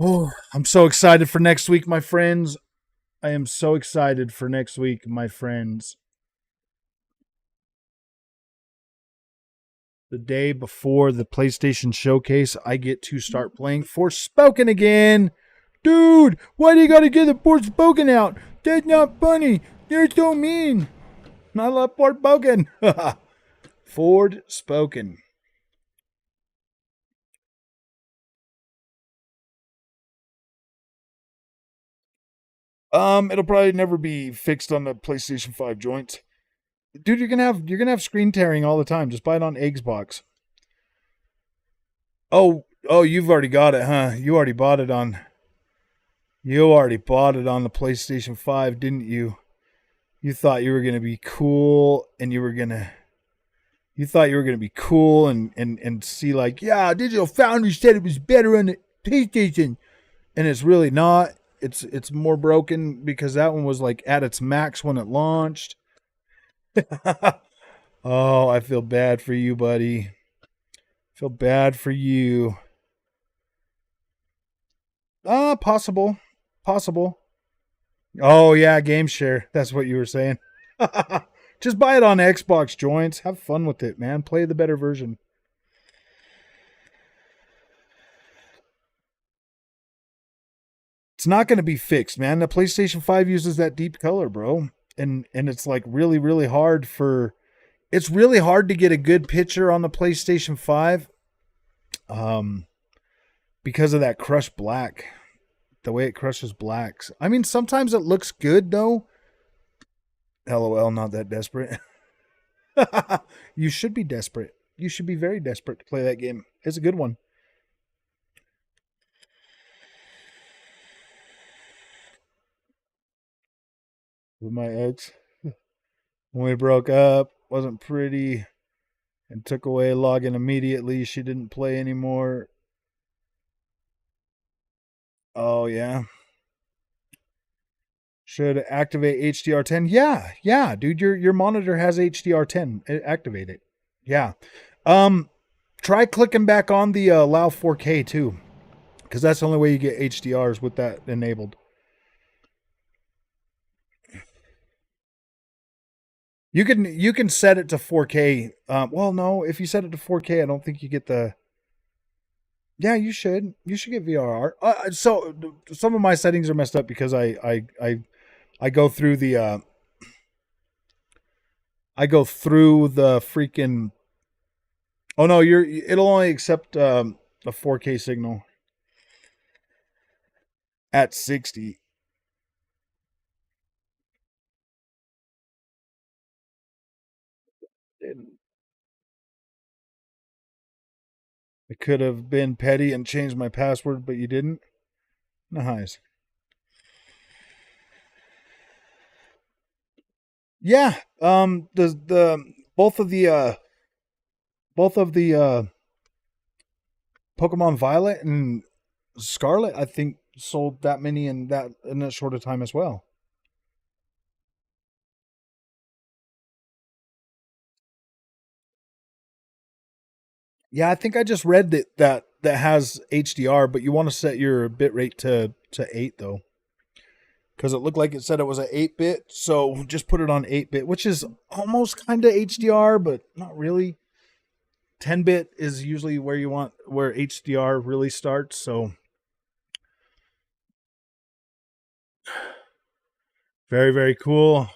Oh, I'm so excited for next week, my friends. I am so excited for next week, my friends. The day before the PlayStation Showcase, I get to start playing Forspoken again. Dude, why do you gotta get the Forspoken out? That's not funny. You're so mean. I love Forspoken. Forspoken. It'll probably never be fixed on the PlayStation 5 joints. Dude, you're gonna have screen tearing all the time. Just buy it on Xbox. Oh, you've already got it, huh? You already bought it on the PlayStation 5, didn't you? You thought you were gonna be cool and you thought you were gonna be cool and see like, yeah, Digital Foundry said it was better on the PlayStation. And it's really not. It's more broken because that one was like at its max when it launched. Oh, I feel bad for you, buddy. Feel bad for you. Possible. Oh yeah, game share. That's what you were saying. Just buy it on Xbox joints. Have fun with it, man. Play the better version. It's not going to be fixed, man. The PlayStation 5 uses that deep color, bro. And it's like really, really hard it's really hard to get a good picture on the PlayStation 5. Because of that crushed black. The way it crushes blacks. I mean, sometimes it looks good though. LOL, not that desperate. You should be desperate. You should be very desperate to play that game. It's a good one. With my ex, when we broke up, wasn't pretty, and took away login immediately. She didn't play anymore. Oh yeah. Should activate HDR10. Yeah, dude. Your monitor has HDR10. Activate it. Yeah. Try clicking back on the allow 4K too, because that's the only way you get HDRs with that enabled. You can set it to 4K. Well, no, if you set it to 4K, I don't think you get the. Yeah, you should. You should get VRR. So some of my settings are messed up because I go through the freaking. Oh no, it'll only accept a 4K signal at 60. I could have been petty and changed my password, but you didn't. Nice. Yeah. The both of the Pokemon Violet and Scarlet, I think, sold that many in that short of time as well. Yeah, I think I just read that has HDR, but you want to set your bitrate to 8 though. Because it looked like it said it was an 8-bit, so just put it on 8-bit, which is almost kind of HDR, but not really. 10-bit is usually where HDR really starts, so very, very cool.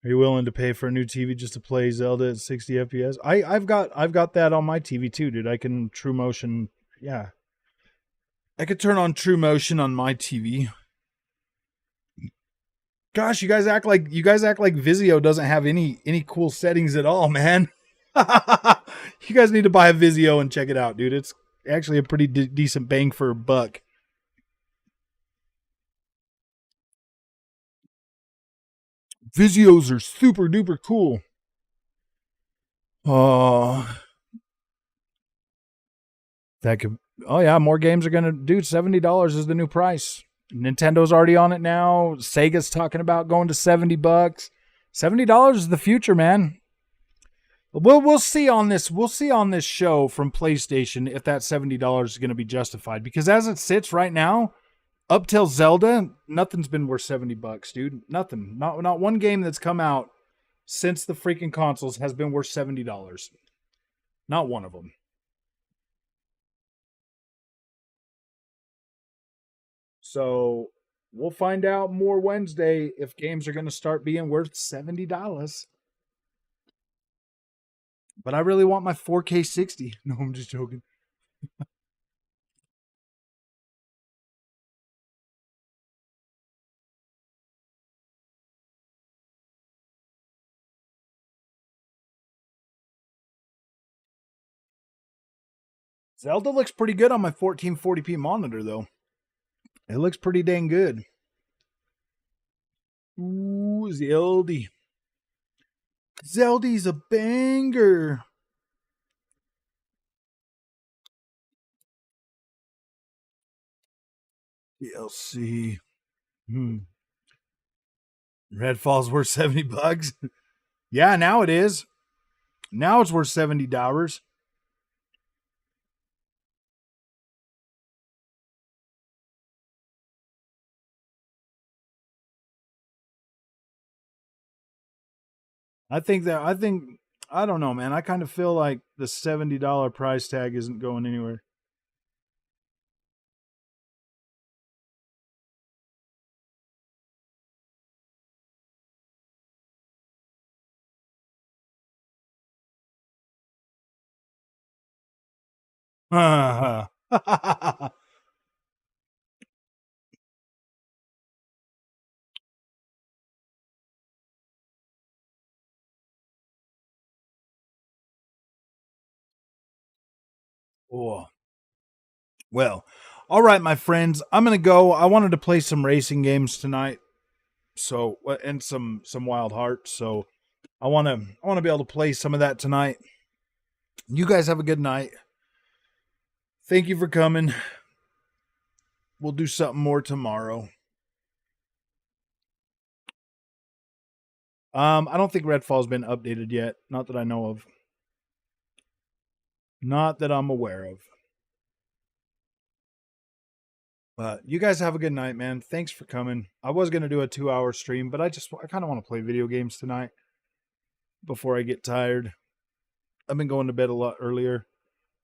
Are you willing to pay for a new TV just to play Zelda at 60 FPS? I've got that on my TV too, dude. I can True Motion, yeah. I could turn on True Motion on my TV. Gosh, you guys act like Vizio doesn't have any cool settings at all, man. You guys need to buy a Vizio and check it out, dude. It's actually a pretty decent bang for a buck. Vizios are super duper cool. Oh, that could. Oh yeah, more games are gonna. Dude, $70 is the new price. Nintendo's already on it now. Sega's talking about going to $70. $70 is the future, man. We'll see on this. We'll see on this show from PlayStation if that $70 is going to be justified. Because as it sits right now, up till Zelda, nothing's been worth $70, dude. Nothing. Not one game that's come out since the freaking consoles has been worth $70. Not one of them. So we'll find out more Wednesday if games are going to start being worth $70. But I really want my 4K 60. No, I'm just joking. Zelda looks pretty good on my 1440p monitor, though. It looks pretty dang good. Ooh, Zelda. Zelda's a banger. DLC. Redfall's worth $70. Yeah, now it is. Now it's worth $70. I don't know, man. I kind of feel like the $70 price tag isn't going anywhere. Oh. Well, all right, my friends. I'm gonna go. I wanted to play some racing games tonight, so and some Wild Hearts. So I want to be able to play some of that tonight. You guys have a good night. Thank you for coming. We'll do something more tomorrow. I don't think Redfall's been updated yet. Not that I know of. Not that I'm aware of. But you guys have a good night, man. Thanks for coming. I was going to do a 2-hour stream, but I kind of want to play video games tonight before I get tired. I've been going to bed a lot earlier.